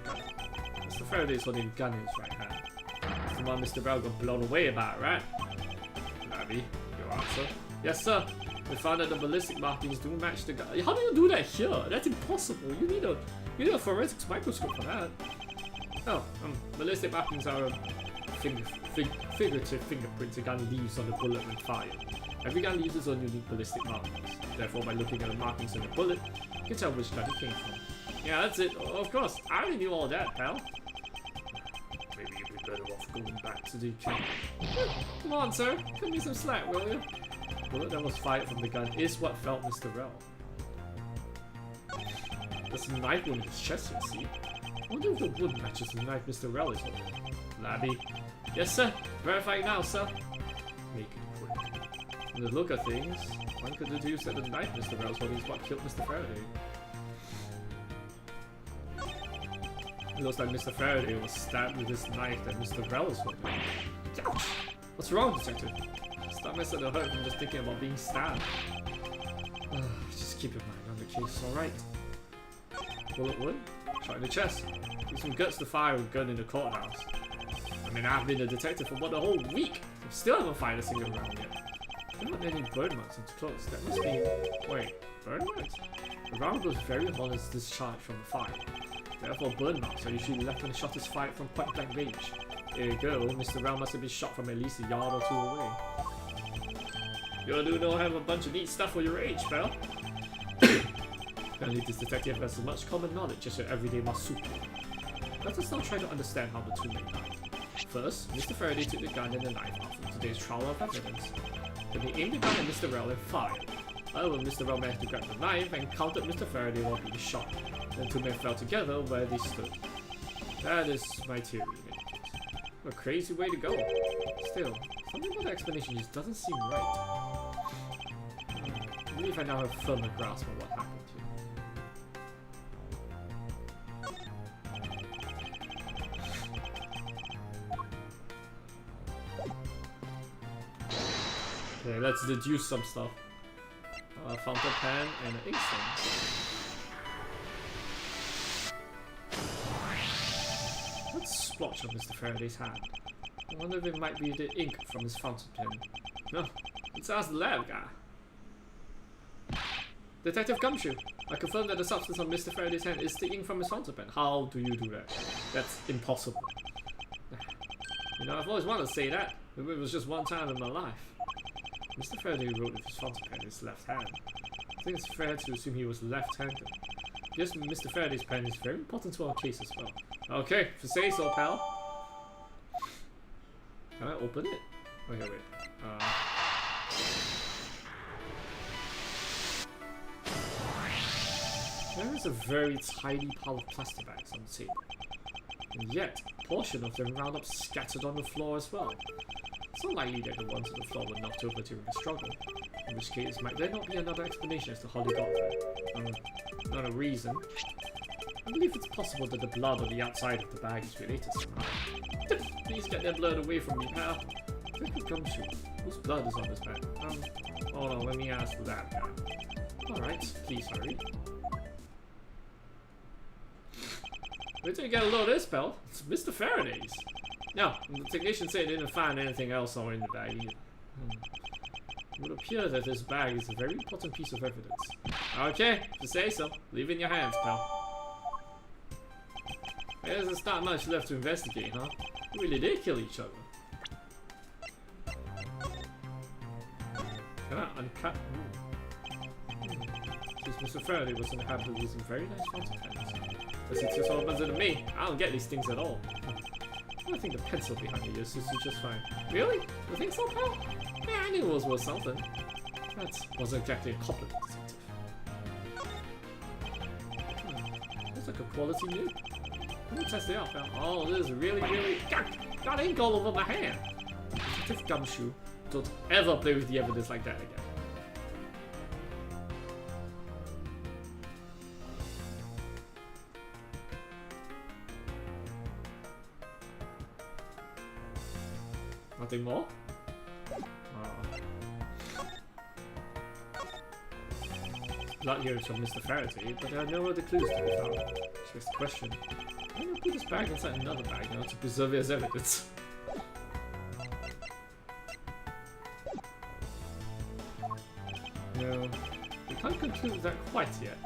Okay. Mr. Faraday's holding a gun in his right hand. That's the one Mr. Rell got blown away about, right? Labby, your answer? Yes, sir. We found that the ballistic markings do match the gun. How do you do that here? That's impossible. You need a forensics microscope for that. Oh, ballistic markings are figurative fingerprints a gun leaves on the bullet when fired. Every gun leaves its own unique ballistic markings. Therefore, by looking at the markings on the bullet, you can tell which gun it came from. Yeah, that's it. Of course, I already knew all that, pal. Maybe you'd be better off going back to the camp. Come on, sir. Cut me some slack, will you? The bullet that was fired from the gun is what felled Mr. Rell. There's a knife wound in his chest, you see. I wonder if the wound matches the knife Mr. Rell is holding. Labby. Yes, sir. Verifying now, sir. Make it quick. From the look of things, one could deduce that the knife Mr. Rell's holding is what killed Mr. Faraday. It looks like Mr. Faraday was stabbed with this knife that Mr. Rell is holding. Ouch! What's wrong, detective? Stop messing the hurt from just thinking about being stabbed. Just keep your mind on the case, alright? Bullet wound? Shot in the chest. Use some guts to fire a gun in the courthouse. I mean, I've been a detective for about a whole week. I still haven't fired a single round yet. There aren't any burn marks on his clothes. That must be... Wait, burn marks? The round was very hot as discharged from the fire. Therefore, burn marks are usually left when the shot is fired from point blank range. There you go, Mr. Round must have been shot from at least a yard or two away. You do know have a bunch of neat stuff for your age, pal. Apparently this detective has as much common knowledge as your everyday marsupial. Let us now try to understand how the two men died. First, Mr. Faraday took the gun and the knife out from today's trial of evidence. Then he aimed the gun at Mr. Rell and fired. However, Mr. Rell managed to grab the knife and countered Mr. Faraday while being shot. Then two men fell together where they stood. That is my theory in any case. A crazy way to go. Still, something about the explanation just doesn't seem right. I believe I now have a firmer grasp of what happened here. Okay, let's deduce some stuff. Fountain pen and an ink stain. What splotch on Mr. Faraday's hand? I wonder if it might be the ink from his fountain pen. No, let's ask the lab guy. Detective Gumshoe, I confirm that the substance on Mr. Faraday's hand is the ink from his fountain pen. How do you do that? That's impossible. You know, I've always wanted to say that, but it was just one time in my life. Mr. Faraday wrote with his fountain pen in his left hand. I think it's fair to assume he was left-handed. Yes, Mr. Faraday's pen is very important to our case as well. Okay, if you say so, pal. Can I open it? Okay, wait. There is a very tiny pile of plastic bags on the table. And yet, a portion of them round up scattered on the floor as well. It's unlikely that the ones on the floor were knocked over during the struggle, in which case might there not be another explanation as to how they got there. Not a reason. I believe it's possible that the blood on the outside of the bag is related somehow. Please get that blood away from me, pal. Detective Gumshoe, whose blood is on this bag? Hold on, let me ask that guy. Alright, please hurry. Wait till you get a load of this, pal. It's Mr. Faraday's. No, the technician said he didn't find anything else in the bag either. It would appear that this bag is a very important piece of evidence. Okay, if you say so. Leave it in your hands, pal. There's not much left to investigate, huh? We really did kill each other. Can I uncut? Since Mr. Faraday was in the habit of using very nice fountain pens. But since it's all buzzing to me, I don't get these things at all. I think the pencil behind the ears is just fine. Really? You think so, pal? Yeah, I knew it was worth something. That wasn't exactly a compliment, detective. Looks like a quality new. Let me test it out, pal. Oh, this is really... got ink all over my hand. Detective Gumshoe, don't ever play with the evidence like that again. Nothing more? Blood here is from Mr. Faraday, but there are no other clues to be found. Just the question. I'm gonna put this bag inside another bag now to preserve it as evidence. No, we can't conclude that quite yet.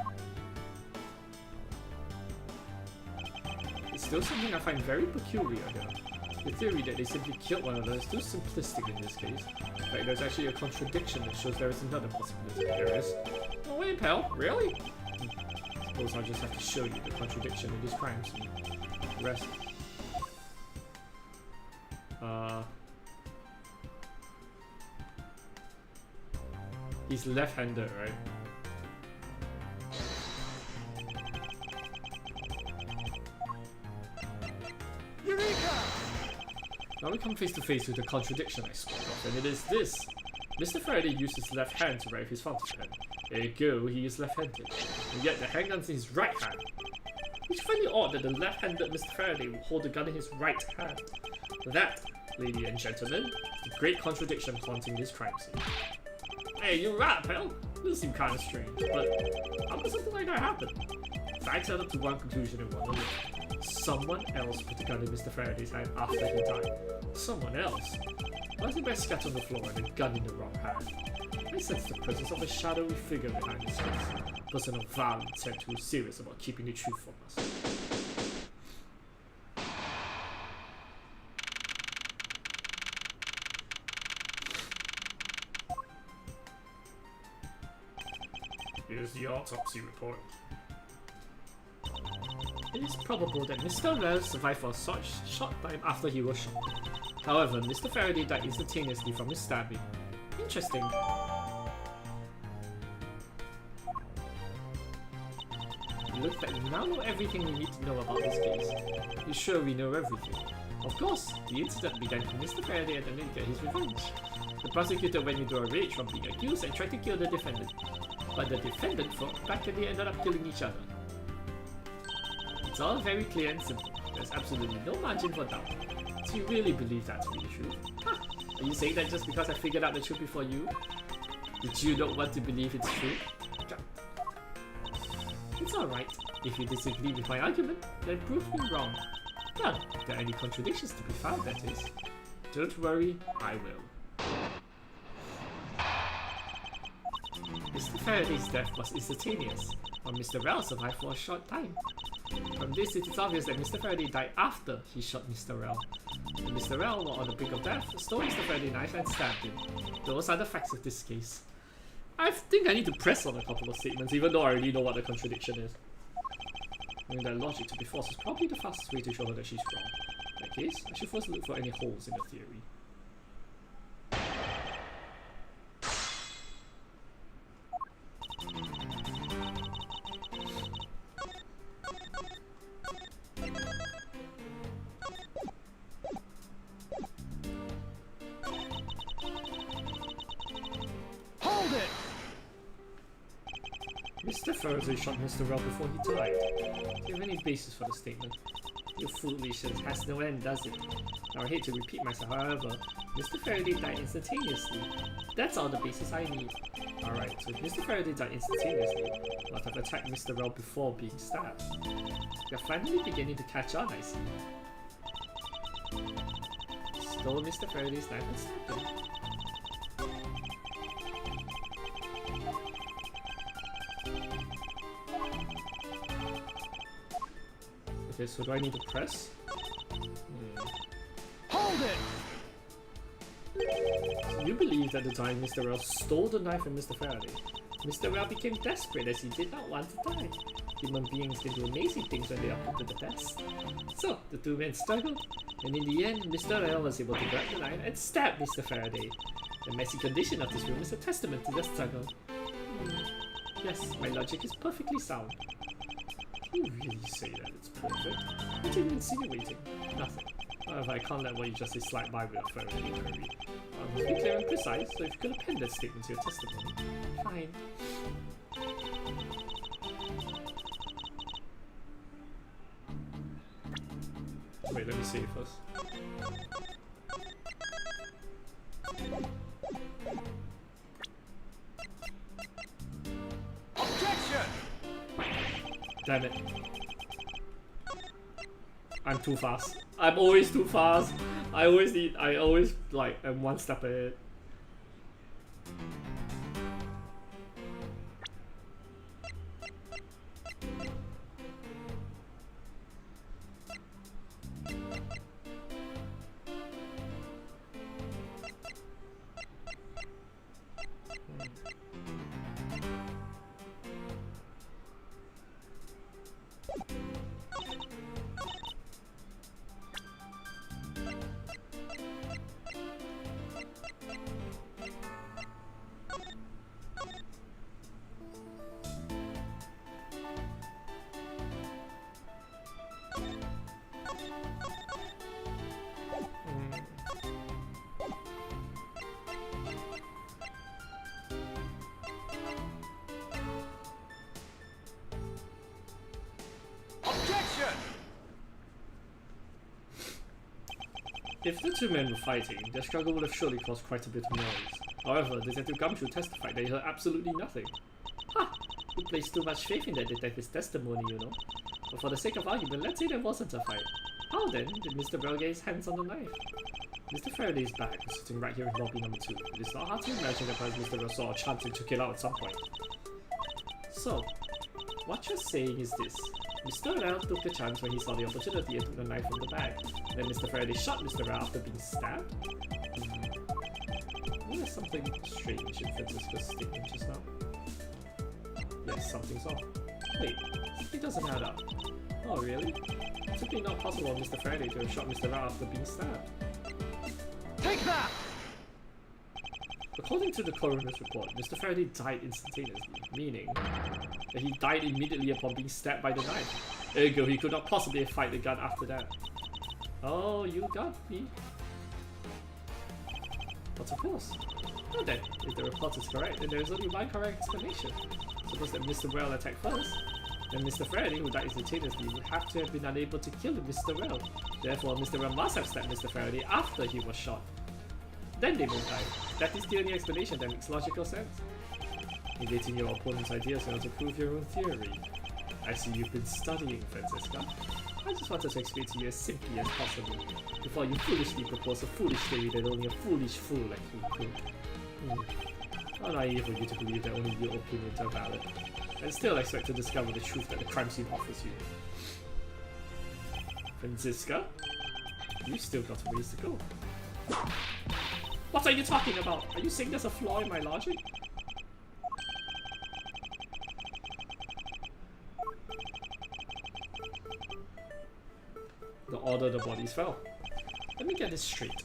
It's still something I find very peculiar here. The theory that they simply killed one another is too simplistic in this case. In fact, there's actually a contradiction that shows there is another possibility. There is. Oh wait, pal, really? I suppose I'll just have to show you the contradiction in these crimes and the rest. He's left-handed, right? Now we come face to face with the contradiction I spoke of, and it is this. Mr. Faraday used his left hand to write his fountain pen. There you go, he is left-handed. And yet the handgun's in his right hand. It's funny odd that the left-handed Mr. Faraday will hold the gun in his right hand. That, ladies and gentlemen, is the great contradiction haunting this crime scene. Hey, you're right, pal. This seems kind of strange, but how does something like that happen? I turned up to one conclusion in one way. Someone else put the gun in Mr. Faraday's hand after he died. Someone else? Plastic bag scattered on the floor and a gun in the wrong hand. I sense the presence of a shadowy figure behind his face. A person of vile intent who is serious about keeping the truth from us. Here's the autopsy report. It is probable that Mr. Rell survived for a short time after he was shot. However, Mr. Faraday died instantaneously from his stabbing. Interesting. It looks like we now know everything we need to know about this case. You're sure we know everything? Of course, the incident began when Mr. Faraday attempted to get his revenge. The prosecutor went into a rage from being accused and tried to kill the defendant. But the defendant fought back and they ended up killing each other. It's all very clear and simple. There's absolutely no margin for doubt. Do you really believe that to be the truth? Huh. Are you saying that just because I figured out the truth before you? Did you not want to believe it's true? It's alright. If you disagree with my argument, then prove me wrong. None. If there are any contradictions to be found, that is. Don't worry, I will. Mr. Faraday's death was instantaneous, while Mr. Rell survived for a short time. From this, it is obvious that Mr. Faraday died after he shot Mr. Rell. When Mr. Rell, while on the brink of death, stole Mr. Faraday's knife and stabbed him. Those are the facts of this case. I think I need to press on a couple of statements, even though I already know what the contradiction is. I mean, that logic to be false is probably the fastest way to show her that she's wrong. In that case, I should first look for any holes in the theory. Mr. Faraday shot Mr. Rell before he died. Do you have any basis for the statement? Your foolishness has no end, does it? Now I hate to repeat myself, however, Mr. Faraday died instantaneously. That's all the basis I need. Alright, so if Mr. Faraday died instantaneously, but have attacked Mr. Rell before being stabbed. You're finally beginning to catch on, I see. Stole Mr. Faraday's knife and stabbed him. Okay, so do I need to press? Hold it! So you believe that the time Mr. Rell stole the knife from Mr. Faraday. Mr. Rell became desperate as he did not want to die. Human beings can do amazing things when they are put to the test. So, the two men struggled, and in the end, Mr. Rell was able to grab the knife and stab Mr. Faraday. The messy condition of this room is a testament to the struggle. Yes, my logic is perfectly sound. Can you really say that it's perfect? What are you insinuating? Nothing. However, I can't let what you just say slide by without further inquiry. I must be clear and precise, so if you could append that statement to your testimony. Fine. Wait, let me see it first. Objection! Damn it. I'm too fast. I'm always too fast. I always like am one step ahead. If the two men were fighting, their struggle would have surely caused quite a bit of noise. However, Detective Gumshoe testified that he heard absolutely nothing. Ha! You place too much faith in that detective's testimony, you know. But for the sake of argument, let's say there wasn't a fight. How then did Mr. Bell get his hands on the knife? Mr. Faraday's bag was sitting right here in lobby number 2. It is not hard to imagine that perhaps Mr. Bell saw a chance and took it out at some point. So, what you're saying is this. Mr. Bell took the chance when he saw the opportunity and took the knife from the bag. Then Mr. Faraday shot Mr. Bell after being stabbed? There's something strange in Francisco's statement just now. Yes, something's off. Wait, it doesn't add up. Oh, really? It's simply not possible for Mr. Faraday to have shot Mr. Bell after being stabbed. Take that! According to the coroner's report, Mr. Faraday died instantaneously, meaning that he died immediately upon being stabbed by the knife. Ergo, he could not possibly fight the gun after that. Oh, you got me. But of course. Well then, if the report is correct, then there is only one correct explanation. Suppose that Mr. Well attacked first, then Mr. Faraday, who died instantaneously, would have to have been unable to kill Mr. Well. Therefore, Mr. Well must have stabbed Mr. Faraday after he was shot. Then they both died. That is the only explanation that makes logical sense. Negating your opponent's ideas in order to prove your own theory. I see you've been studying, Francisca. I just wanted to explain to you as simply as possible, before you foolishly propose a foolish theory that only a foolish fool like you could. How naive of you to believe that only your opinions are valid, and still expect to discover the truth that the crime scene offers you. Francisca? You've still got a ways to go. What are you talking about? Are you saying there's a flaw in my logic? The order the bodies fell. Let me get this straight.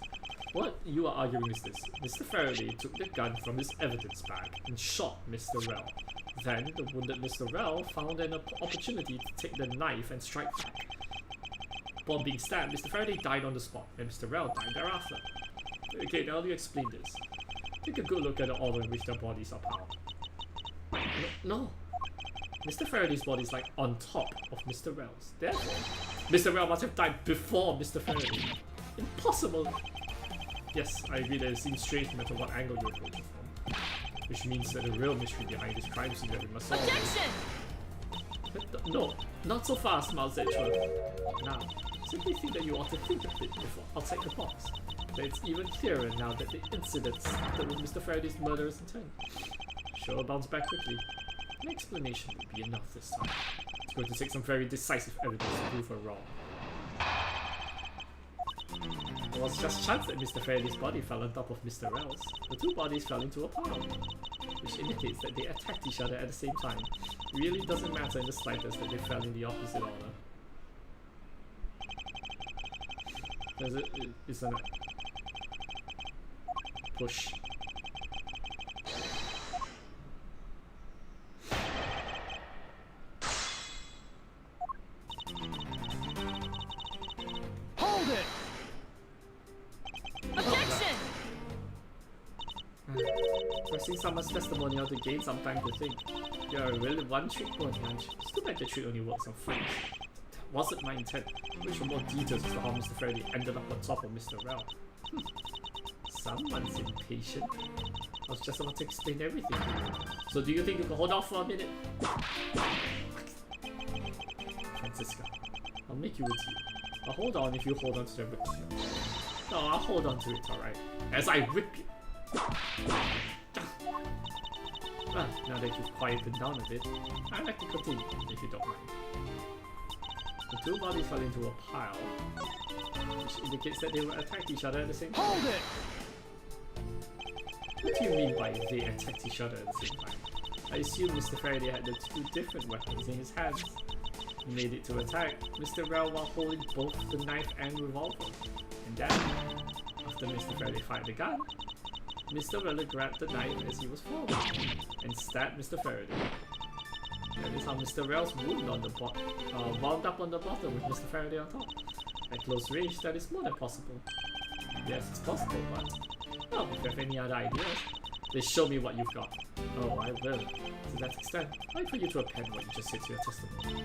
What you are arguing is this. Mr. Faraday took the gun from his evidence bag and shot Mr. Rell. Then, the wounded Mr. Rell found an opportunity to take the knife and strike back. Upon being stabbed, Mr. Faraday died on the spot, and Mr. Rell died thereafter. Okay, now you explain this. Take a good look at the order in which their bodies are piled. No. Mr. Faraday's body is like on top of Mr. Rell's. Therefore, Mr. Rell must have died before Mr. Faraday. Impossible! Yes, I agree that it seems strange no matter what angle you're approaching from. Which means that the real mystery behind this crime scene that we must solve is... No, not so fast, Miles Edgeworth. Now, simply think that you ought to think of it before outside the box. But it's even clearer now that the incidents that were Mr. Faraday's murderous intent. Sure, bounce back quickly. An explanation will be enough this time. It's going to take some very decisive evidence to prove her wrong. It was just chance that Mr. Faraday's body fell on top of Mr. Rell's. The two bodies fell into a pile, which indicates that they attacked each other at the same time. It really doesn't matter in the slightest that they fell in the opposite order. Isn't it? Push. Hold it! Objection! Pressing someone's testimonial to gain some time to think. You're a really one-trick pony, aren't you? It's too bad the trick only works on friends. That wasn't my intent. I wish for more details as to how Mr. Faraday ended up on top of Mr. Rell. Someone's impatient. I was just about to explain everything to you. So do you think you can hold off for a minute? Francisca, I'll make you a deal. I'll hold on if you hold on to the whip. No, I'll hold on to it, alright? As I whip you. Well, now that you've quieted down a bit, I'd like to continue, if you don't mind. The two bodies fell into a pile, which indicates that they will attack each other at the same time. Hold it! What do you mean by they attacked each other at the same time? I assume Mr. Faraday had the two different weapons in his hands. He made it to attack Mr. Rell while holding both the knife and revolver. And then, after Mr. Faraday fired the gun, Mr. Rell grabbed the knife as he was falling and stabbed Mr. Faraday. That is how Mr. Rell's wound on the wound up on the bottom with Mr. Faraday on top. At close range, that is more than possible. Yes, it's possible, but... well, if you have any other ideas, then show me what you've got. Oh, I will. To that extent, wait for you to append what you just said to your testimony.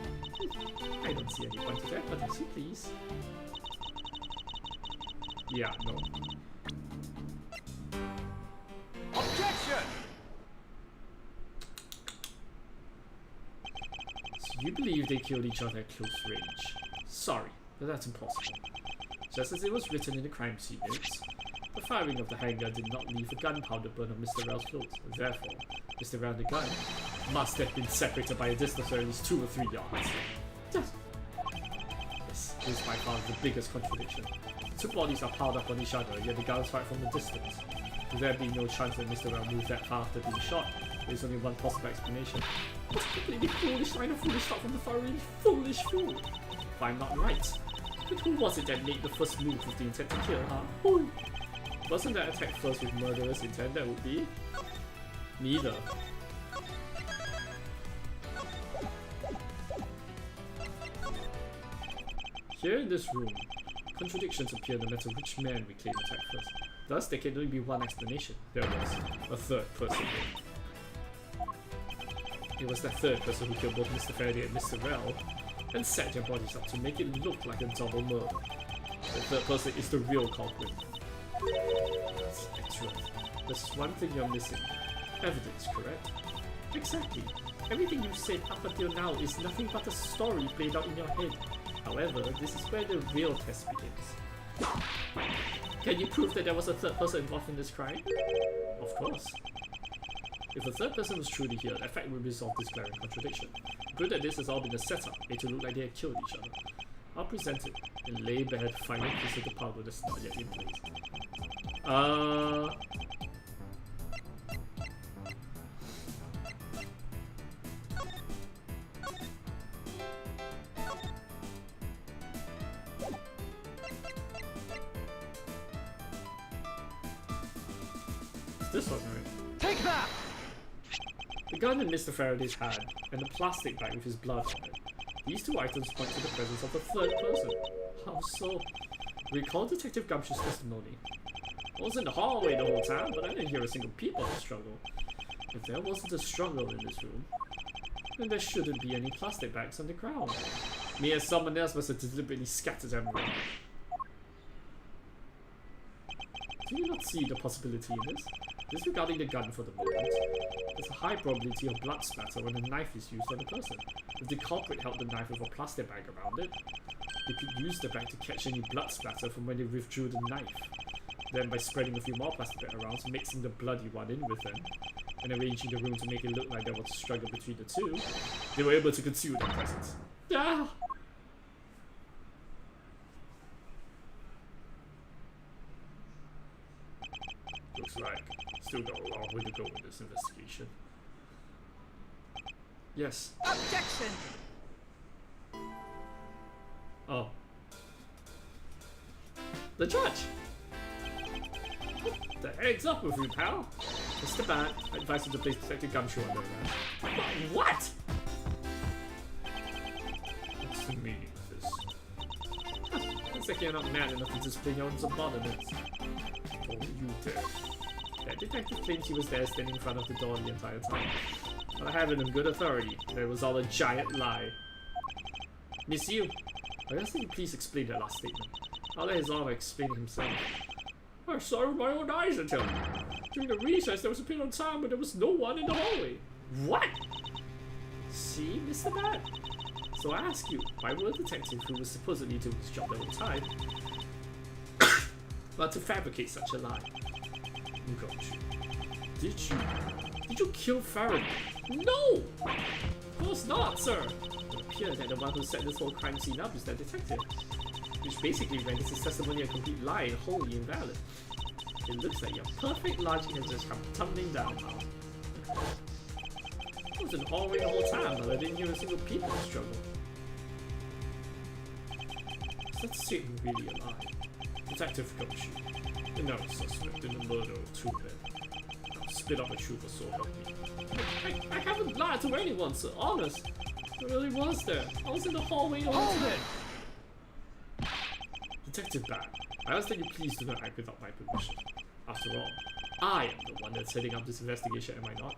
I don't see any point to that, but as you please. Yeah, no. Objection! So you believe they killed each other at close range. Sorry, but that's impossible. Just as it was written in the crime scene notes, the firing of the handgun did not leave a gunpowder burn on Mr. Rao's clothes, and therefore, Mr. Rao and the gun must have been separated by a distance of at least 2 or 3 yards. This is by far the biggest contradiction. The 2 bodies are piled up on each other, yet the guns fired from a distance. With there being no chance that Mr. Rao moved that far after being shot, there is only one possible explanation. It's a completely foolish line of foolish thought from the thoroughly foolish fool. If I'm not right, but who was it that made the first move with the intent to kill, huh? Who? Wasn't that attack first with murderous intent? That would be? Neither. Here in this room, contradictions appear no matter which man we claim attacked first. Thus, there can only be one explanation. There was a third person. It was that third person who killed both Mr. Faraday and Mr. Rao and set their bodies up to make it look like a double murder. The third person is the real culprit. That's excellent. There's one thing you're missing. Evidence, correct? Exactly. Everything you've said up until now is nothing but a story played out in your head. However, this is where the real test begins. Can you prove that there was a third person involved in this crime? Of course. If the third person was truly here, that fact would resolve this glaring contradiction. Prove that this has all been a setup, made to look like they had killed each other. I'll present it, and lay bare the final piece of the puzzle that's not yet in place. This one, right? Take that! The gun in Mr. Faraday's hand, and the plastic bag with his blood on it. These 2 items point to the presence of a third person. How so? Recall Detective Gumshoe's testimony. I was in the hallway the whole time, but I didn't hear a single peep of a struggle. If there wasn't a struggle in this room, then there shouldn't be any plastic bags on the ground. Me and someone else must have deliberately scattered them around. Do you not see the possibility in this? Disregarding the gun for the moment, there's a high probability of blood splatter when a knife is used on the person. If the culprit held the knife with a plastic bag around it, they could use the bag to catch any blood splatter from when they withdrew the knife. Then by spreading a few more plastic bags around, mixing the bloody one in with them, and arranging the room to make it look like there was a struggle between the 2, they were able to conceal their presence. Ah! Looks like still got a long way to go in this investigation. Yes. Objection! Oh. The judge! What the heck's up with you, pal? Mr. Bat, I advise you to place Detective Gumshoe under arrest. What? What's the meaning of this? Looks like you're not mad enough to display your own subordinates. Oh, you dare. That detective claims he was there standing in front of the door the entire time. But I have it on good authority that it was all a giant lie. Miss Yu, I ask that you please explain that last statement. I'll let his honor explain it himself. I saw it with my own eyes, I tell you. During the recess, there was a period of time when there was no one in the hallway. What? See, Mr. Bat? So I ask you, why would a detective who was supposedly doing his job the whole time but to fabricate such a lie? Gotcha. Did you kill Faraday? No! Of course not, sir! It appears that the one who set this whole crime scene up is that detective, which basically renders his testimony a complete lie and wholly invalid. It looks like your perfect logic has just come tumbling down now. I was in the hallway the whole time, but I didn't hear a single peep of the struggle. Is that statement really a lie? Detective Gumshoe, the known suspect in the murder of 2 men. I'll spit up a trooper, so help me. I haven't lied to anyone, sir. Honest. I really was there. I was in the hallway the whole time. Detective Bat, I ask that you please do not act without my permission. After all, I am the one that's heading up this investigation, am I not?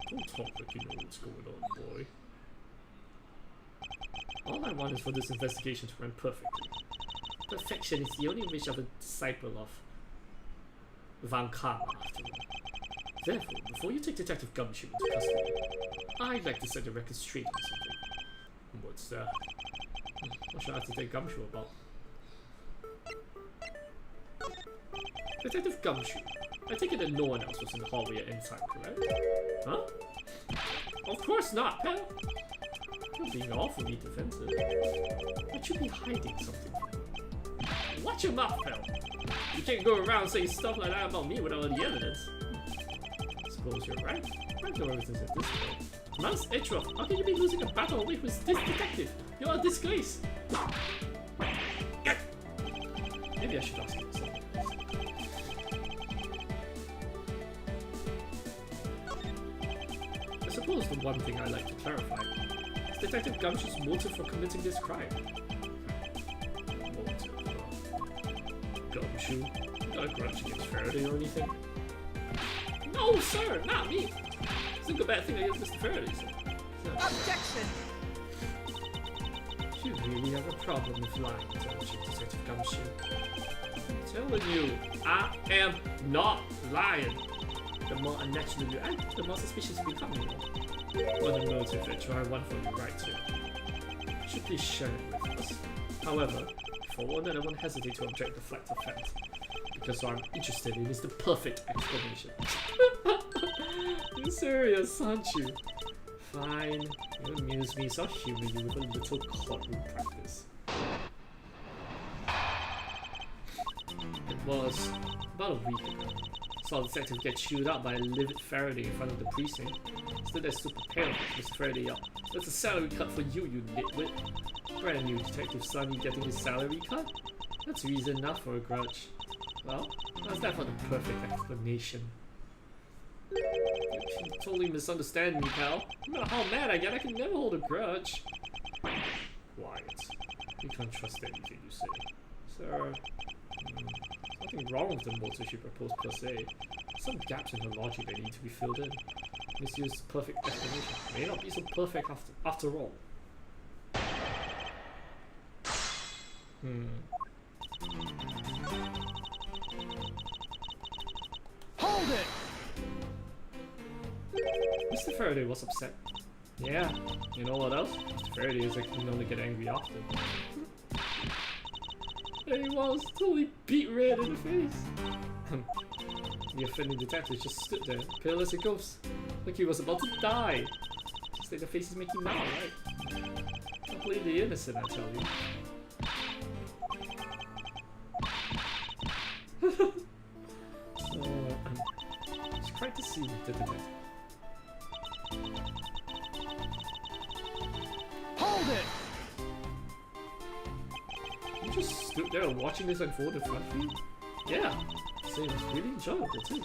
Don't talk like you know what's going on, boy. All I want is for this investigation to run perfectly. Perfection is the only wish of a disciple of Van Karma, after all. Therefore, before you take Detective Gumshoe into custody, I'd like to set the record straight on something. What's that? What should I have to take Gumshoe about? Detective Gumshoe. I take it that no one else was in the hallway at any time, correct? Huh? Of course not, pal! You're being awfully defensive. But you'd be hiding something. Watch your mouth, pal! You can't go around saying stuff like that about me without any evidence. I suppose you're right. I know everything's at this point. Mans Etroth, how can you be losing a battle away with this detective? You're a disgrace! Maybe I should ask you something. I suppose the one thing I'd like to clarify is Detective Gumshoe's motive for committing this crime. Motive? Gumshoe? Not a grudge against Faraday or anything? No, sir! Not me! Think a bad thing against Mr. Faraday, sir. Objection! You really have a problem with lying, don't you, Detective Gumshoe? I'm telling you, I am not lying. The more unnatural you act, the more suspicious you become. What a motive that you are wonderfully right to. You should please share it with us. However, for one, I won't hesitate to object the fact of fact. Because what I'm interested in is the perfect explanation. You're serious, aren't you? Fine, you amuse me, so I'll humor you with a little courtroom practice. It was about a week ago. Saw the detective get chewed out by a livid Faraday in front of the precinct. Stood there super pale, Mr. Faraday yelled, "That's a salary cut for you, you nitwit." Brand new Detective Sonny getting his salary cut? That's reason enough for a grudge. Well, how's that for the perfect explanation? You totally misunderstand me, pal. No matter how mad I get, I can never hold a grudge. Quiet. You can't trust anything you say. Sir, there's nothing wrong with the motive she proposed per se. Some gaps in her logic that need to be filled in. Misused perfect explanation may not be so perfect after all. Hold it! Mr. Faraday was upset. Yeah, you know what else? Mr. Faraday is like known to get angry often. There he was, totally beat red in the face. The offending detective just stood there, pale as a ghost, like he was about to die. Just like the face is making now, right? Completely innocent, I tell you. It's quite to see the detective. Hold it! You just stood there watching this unfold in front of you? Yeah, so it was really enjoyable too.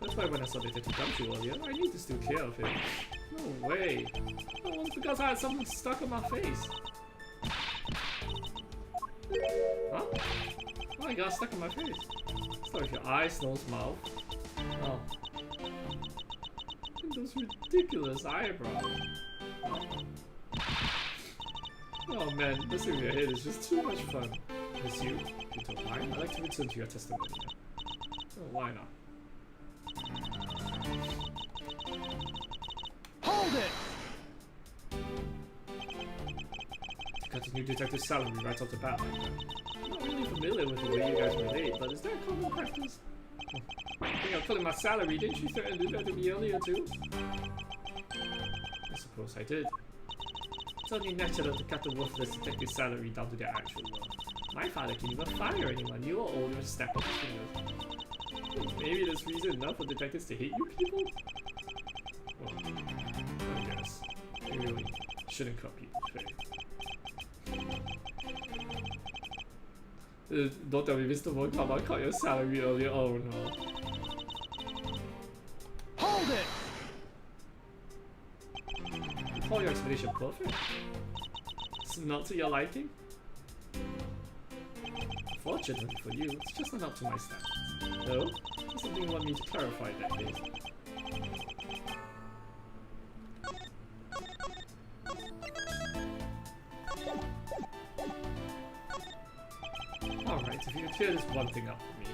That's why when I saw Detective Gumshoe earlier, I knew to still care of him. No way. That was because I had something stuck on my face. Huh? Oh, I got stuck on my face. It's not like your eyes, nose, mouth. Oh. And those ridiculous eyebrows. Oh man, messing with your head is just too much fun. Miss you, if you don't mind, I'd like to return to your testimony now. Oh, why not? Hold it! You got the new detective salary right off the bat like that. I'm not really familiar with the way you guys relate, but is that a common practice? I think I'm pulling my salary, didn't you threaten to do that to me earlier too? I suppose I did. It's only natural to cut the worthless detective's salary down to their actual worth. My father can even fire anyone new or old with a snap of his fingers. Maybe there's reason enough for detectives to hate you people? Well, I guess. They really shouldn't cut people's pay. Don't tell me Mr. Von Karma cut your salary earlier. Oh no. Hold it! You call your explanation perfect? It's not to your liking? Fortunately for you, it's just not up to my standards. No? There's something you want me to clarify in that case. Alright, if you can clear this one thing up for me.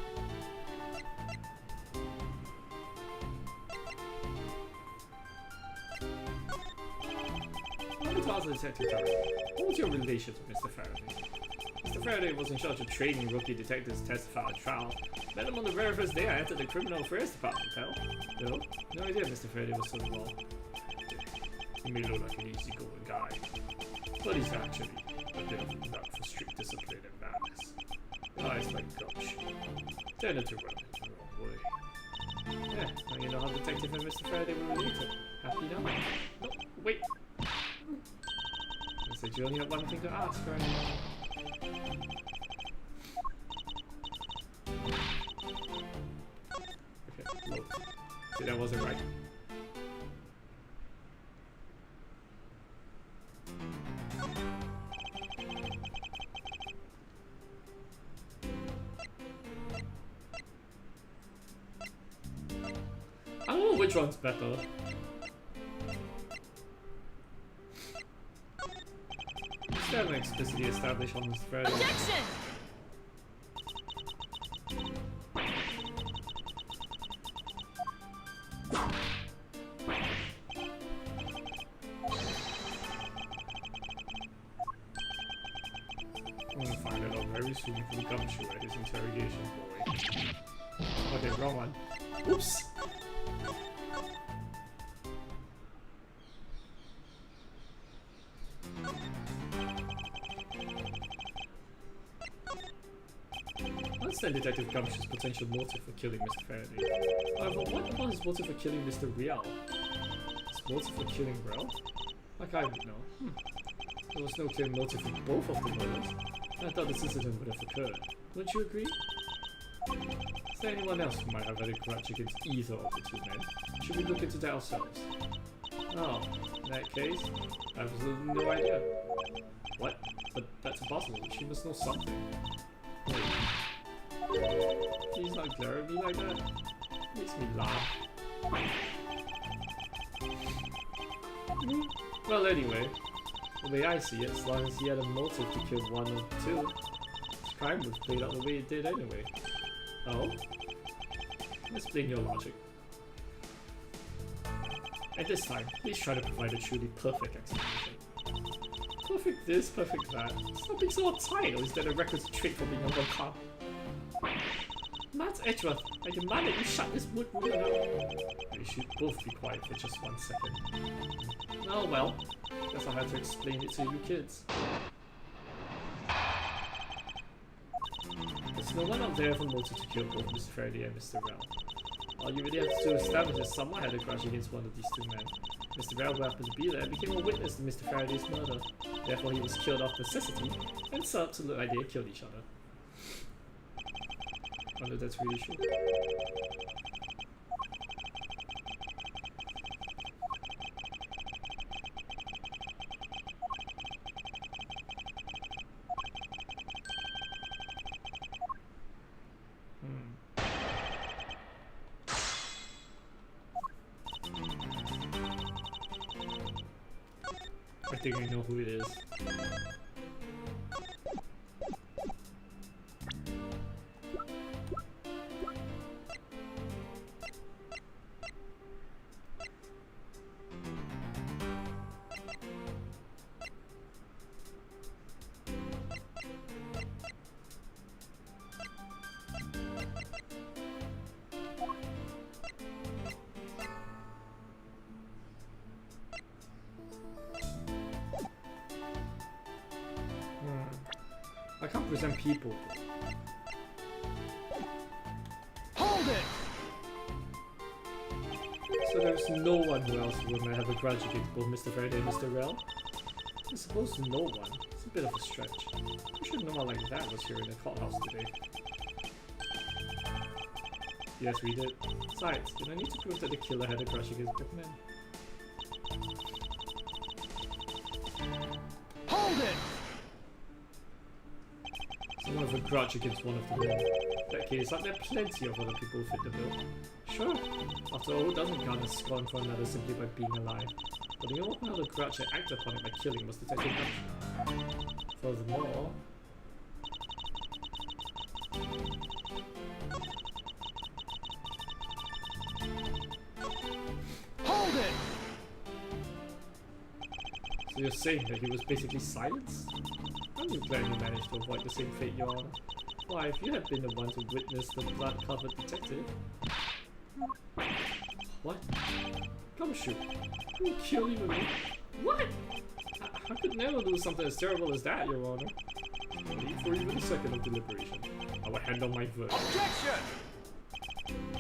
I wanted to ask Master Detective Taro, what was your relations with Mr. Faraday? Mr. Faraday was in charge of training rookie detectives to testify at trial. Met him on the very first day I entered the Criminal Affairs Department, hell. No idea Mr. Faraday was so involved. He may look like an easygoing guy, but he's actually a bit of a nut for strict discipline and manners. Eyes like gumshoe. Tended to run it the wrong way. Yeah, now you know how Detective and Mr. Faraday were related. Happy now? No, wait. I said you only have one thing to ask, right? Okay, look. See, that wasn't right. I don't know which one's better. Still an explicitly established on this thread. Objection! I'm gonna find it out very soon from Gumshoe at his interrogation boy. Okay, wrong one. Oops! I understand Detective Gumshoe's potential motive for killing Mr. Faraday. However, what about his motive for killing Mr. Riel? His motive for killing Riel? Like I would know. There was no clear motive for both of the murders. I thought this incident would have occurred. Wouldn't you agree? Is there anyone else who might have had a grudge against either of the two men? Should we look into that ourselves? Oh, in that case, I have absolutely no idea. What? But that's impossible. She must know something. Wait. Please not glare at me like that. Makes me laugh. Well, anyway, the way I see it, as long as he had a motive to kill one of the two, his crime would have played out the way it did anyway. Oh? Explain your logic. At this time, please try to provide a truly perfect explanation. Perfect this, perfect that. Stop being so uptight, or is that a record trait for being a one cop? Matt Edgeworth, I demand that you shut this wood woman up. We should both be quiet for just 1 second. Oh well, guess I'll have to explain it to you kids. There's no one out there with a motive to kill both Mr. Faraday and Mr. Rel. All you really have to establish is someone had a grudge against one of these two men. Mr. Rel, who happened to be there, became a witness to Mr. Faraday's murder. Therefore, he was killed off necessity and set up to look like they had killed each other. I wonder if that's really true. I think I know who it is. I can't present people. Hold it! So there's no one who else who might have a grudge against both Mr. Faraday and Mr. Rel? I suppose no one. It's a bit of a stretch. I should know one like that was here in the courthouse today. Yes, we did. Besides, did I need to prove that the killer had a grudge against both men? Hold it! Someone with a grudge against one of the men. In that case, aren't there plenty of other people who fit the bill? Sure. After all, who doesn't garner scorn for another simply by being alive? But the only one who held a grudge and acted upon it by killing was Detective Gumshoe. Furthermore... Hold it! So you're saying that he was basically silenced? I'm glad you managed to avoid the same fate, Your Honor. Why, if you had been the one to witness the blood-covered detective... What? Gumshoe, you will kill even me? What? I could never do something as terrible as that, Your Honor. No need for even a second of deliberation. I will handle my verdict. Objection!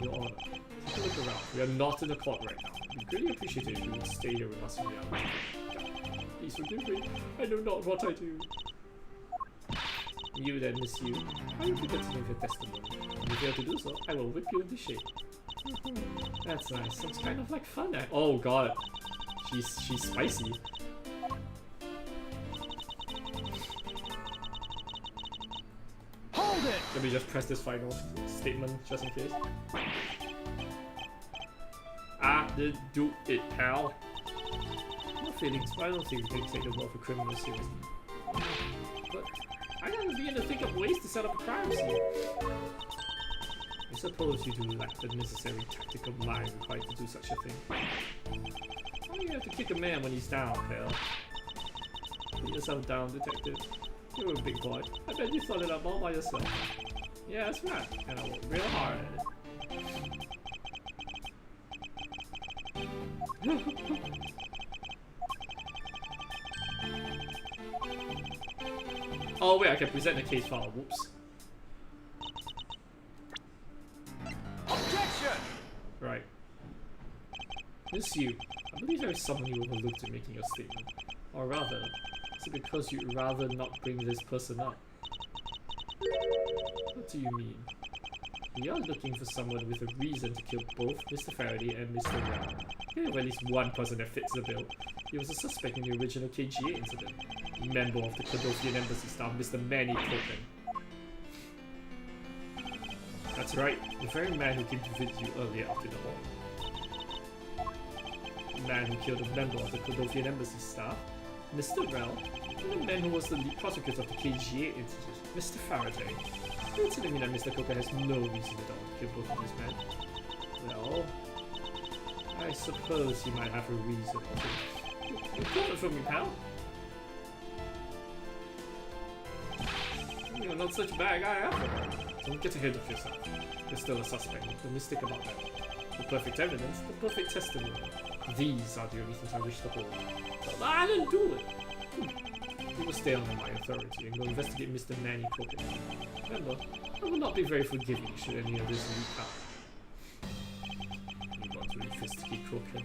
Your Honor, take a look around. We are not in the court right now. We greatly appreciate it if you would stay here with us in reality. Please forgive me. I know not what I do. You then, Miss Yu, I will forget to give your testimony. If you fail to do so, I will whip you into shape. That's nice. Sounds kind of like fun. Oh god, she's spicy. Hold it! Let me just press this final statement just in case. I did do it, pal. No feelings, but I don't think we can take the law for criminals seriously. But I gotta begin to think of ways to set up a crime scene. I suppose you do lack the necessary tactical mind required to do such a thing. Why do you have to kick a man when he's down, pal? Put yourself down, detective. You're a big boy. I bet you thought it up all by yourself. Yeah, that's right. And I worked real hard at it. Oh wait, I can present the case file. Whoops. Objection! Right. Miss Yu, I believe there is someone you overlooked in making your statement. Or rather, is it because you'd rather not bring this person up? What do you mean? We are looking for someone with a reason to kill both Mr. Faraday and Mr. Rao. We have at least one person that fits the bill. He was a suspect in the original KGA incident. Member of the Kodothian Embassy staff, Mr. Manny Koken. That's right, the very man who came to visit you earlier after the war. The man who killed a member of the Kodothian Embassy staff, Mr. Rao, and the man who was the lead prosecutor of the KGA incident, Mr. Faraday. You're telling me that Mr. Koken has no reason at all to kill both of these men? Well, I suppose he might have a reason. You're coming from me, pal. You're not such a bad guy after all. Don't get ahead of yourself. You're still a suspect. No mistake about that. The perfect evidence, the perfect testimony. These are the only things I wish to hold. But I didn't do it. You will stay under my authority and go investigate Mr. Manny Koken. Remember, I will not be very forgiving should any of this leak out. You want to investigate Koken?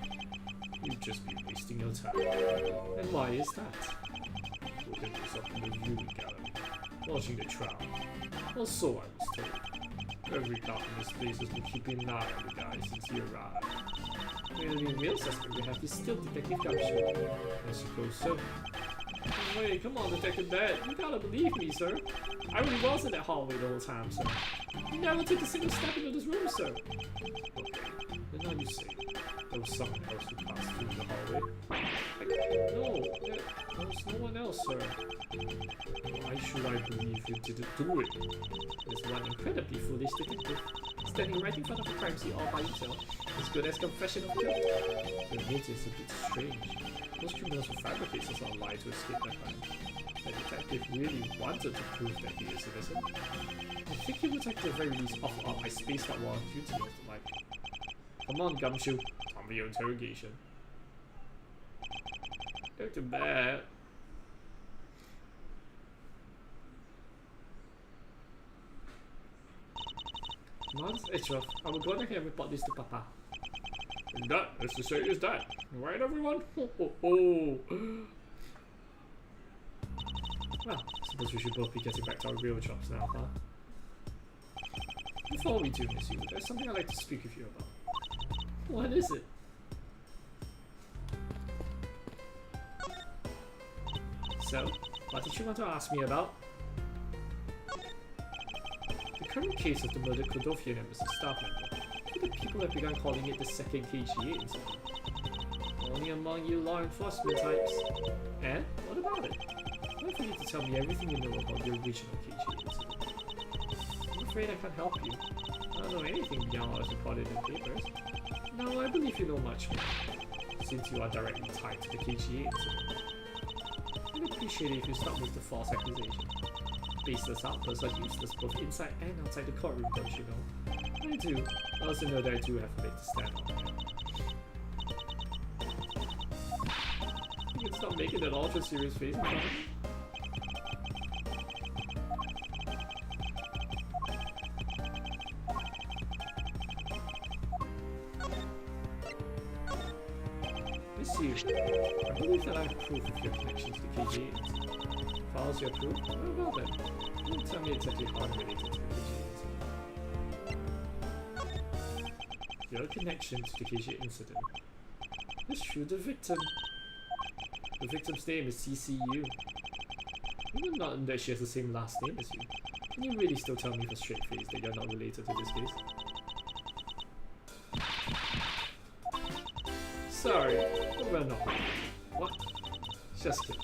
You'd just be wasting your time. And why is that? Koken was up in the viewing gallery, watching the trial. Or so I was told. Every cop in this place has been keeping an eye on the guy since he arrived. The only real suspect we have is still Detective Gumshoe. I suppose so. Wait, come on, Detective Dad. You gotta believe me, sir. I really was in that hallway the whole time, sir. You never took a single step into this room, sir. Okay, then now you say there was someone else who passed through the hallway. No, there was no one else, sir. Why should I believe you didn't do it? There's one incredibly foolish detective standing right in front of the crime scene all by himself. As good as confession of guilt. To admit it's a bit strange. Most criminals will fabricate such a lie to escape their crime. The detective really wanted to prove that he is innocent. I think he would at the very least offer up my space that warrant you to like. Come on, Gumshoe. Time for your interrogation. Go to bed. Come on, Ishraf. I will go ahead and report this to Papa. And that is to say is that. Right, everyone? Ho, ho, ho. Well, I suppose we should both be getting back to our real jobs now, huh? Before we do, Miss Yu, there's something I'd like to speak with you about. What is it? So, what did you want to ask me about? The current case of the murdered Kodothian Embassy staff member. The people have begun calling it the second KGA incident. Only among you law enforcement types. And what about it? Why for you to tell me everything you know about the original KGA incident? I'm afraid I can't help you. I don't know anything beyond what was reported in the papers. No, I believe you know much more, since you are directly tied to the KGA incident. I'd appreciate it if you stop with the false accusation. Baseless outbursts are useless both inside and outside the courtroom, don't you know? I do. I also know that I do have a leg to stand on. You can stop making that ultra serious face in front of me. I believe that I have proof of your connection to the KGA. Follows your proof? Very well then. Can you tell me exactly how I'm related to the KGA? Your connection to the KGA incident is through the victim. The victim's name is CCU. Even not that she has the same last name as you. Can you really still tell me with a straight face that you're not related to this case? Sorry, we're not. What? Just kidding.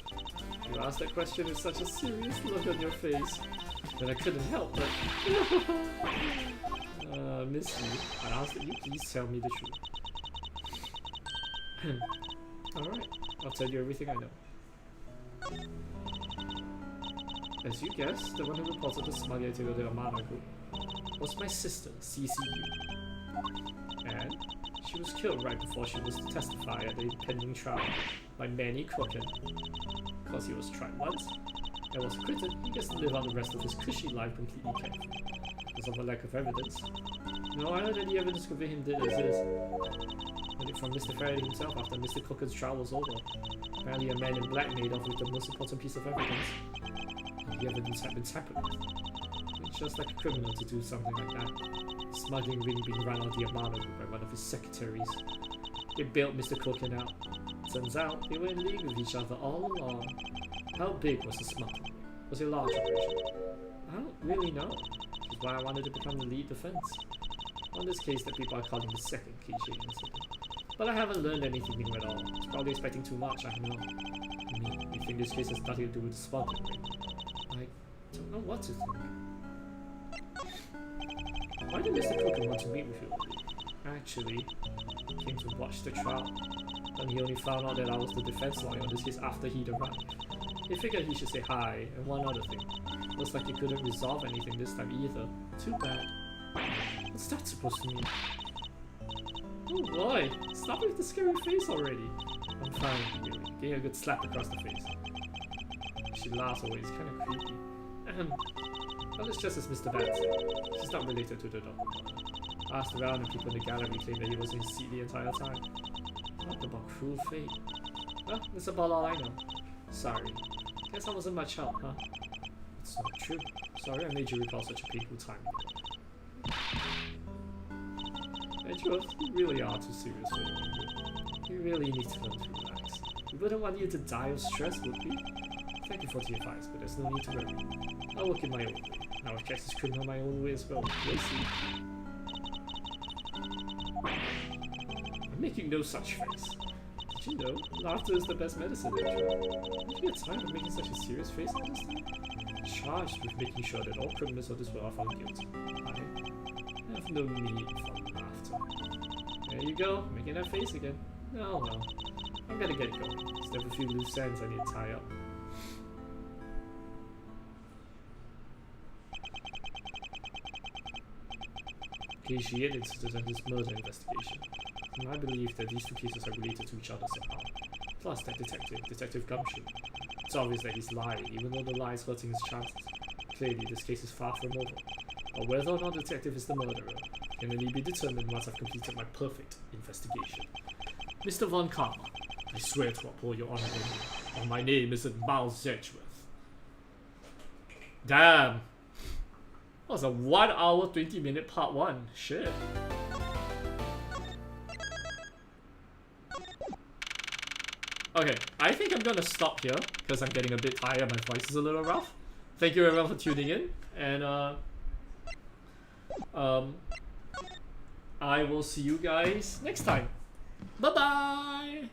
You asked that question with such a serious look on your face that I couldn't help but... Miss you, I ask that you please tell me the truth. Alright, I'll tell you everything I know. As you guessed, the one who reported the smuggler to the Amana group was my sister, CCU. And she was killed right before she was to testify at the impending trial by Manny Crooked. Because he was tried once and was acquitted, he gets to live out the rest of his cushy life completely carefree. Because of a lack of evidence. No, I heard any evidence convict him did as is. Heard it from Mr. Faraday himself after Mr. Crooked's trial was over. Apparently a man in black made off with the most important piece of evidence. And the evidence had been tampered with. It's just like a criminal to do something like that. Smuggling really being run out of the Amana group by one of his secretaries. They bailed Mr. Crooked out. Turns out they were in league with each other all along. How big was the smuggling? Was it a large operation? I don't really know. Which is why I wanted to become the lead defense. On this case that people are calling the second KGA incident. But I haven't learned anything new at all. It's probably expecting too much, I know. I mean, you think this case has nothing to do with the smuggling, right? I don't know what to think. Why did Mr. Crooked want to meet with you? Actually, he came to watch the trial. And he only found out that I was the defense lawyer on this case after he'd arrived. He figured he should say hi, and one other thing. Looks like he couldn't resolve anything this time either. Too bad. What's that supposed to mean? Oh boy, stop with the scary face already. I'm fine, really. Getting a good slap across the face. She laughs away, it's kind of creepy. Well, it's just as Mr. Vance said. She's not related to the doctor. Asked around and people in the gallery claimed that he was in his seat the entire time. Talk about cruel fate. Well, that's about all I know. Sorry. Guess I wasn't much help, huh? It's not true. Sorry I made you recall such a painful time. Edgeworth, you really are too serious for you. You really need to learn to relax. We wouldn't want you to die of stress, would we? Thank you for the advice, but there's no need to worry. I'll work in my own way. Now I've catch this criminal my own way as well. We'll see. I'm making no such face. Did you know? Laughter is the best medicine, Edgeworth. Did you get tired of making such a serious face all this time? Charged with making sure that all criminals of this world are found guilty. I have no need for laughter. There you go, making that face again. Oh well. I'm gonna get going. Still have a few loose ends I need to tie up. KGA incident and this murder investigation. And I believe that these two cases are related to each other somehow. Plus that detective, Detective Gumshoe. It's obvious that he's lying, even though the lie is hurting his chances. Clearly, this case is far from over. But whether or not the detective is the murderer can only be determined once I've completed my perfect investigation. Mr. Von Karma, I swear to uphold your honor only, and my name isn't Miles Edgeworth. Damn! That was a 1 hour 20-minute part 1. Shit. Okay, I think I'm gonna stop here because I'm getting a bit tired. My voice is a little rough. Thank you everyone for tuning in, and I will see you guys next time. Bye bye.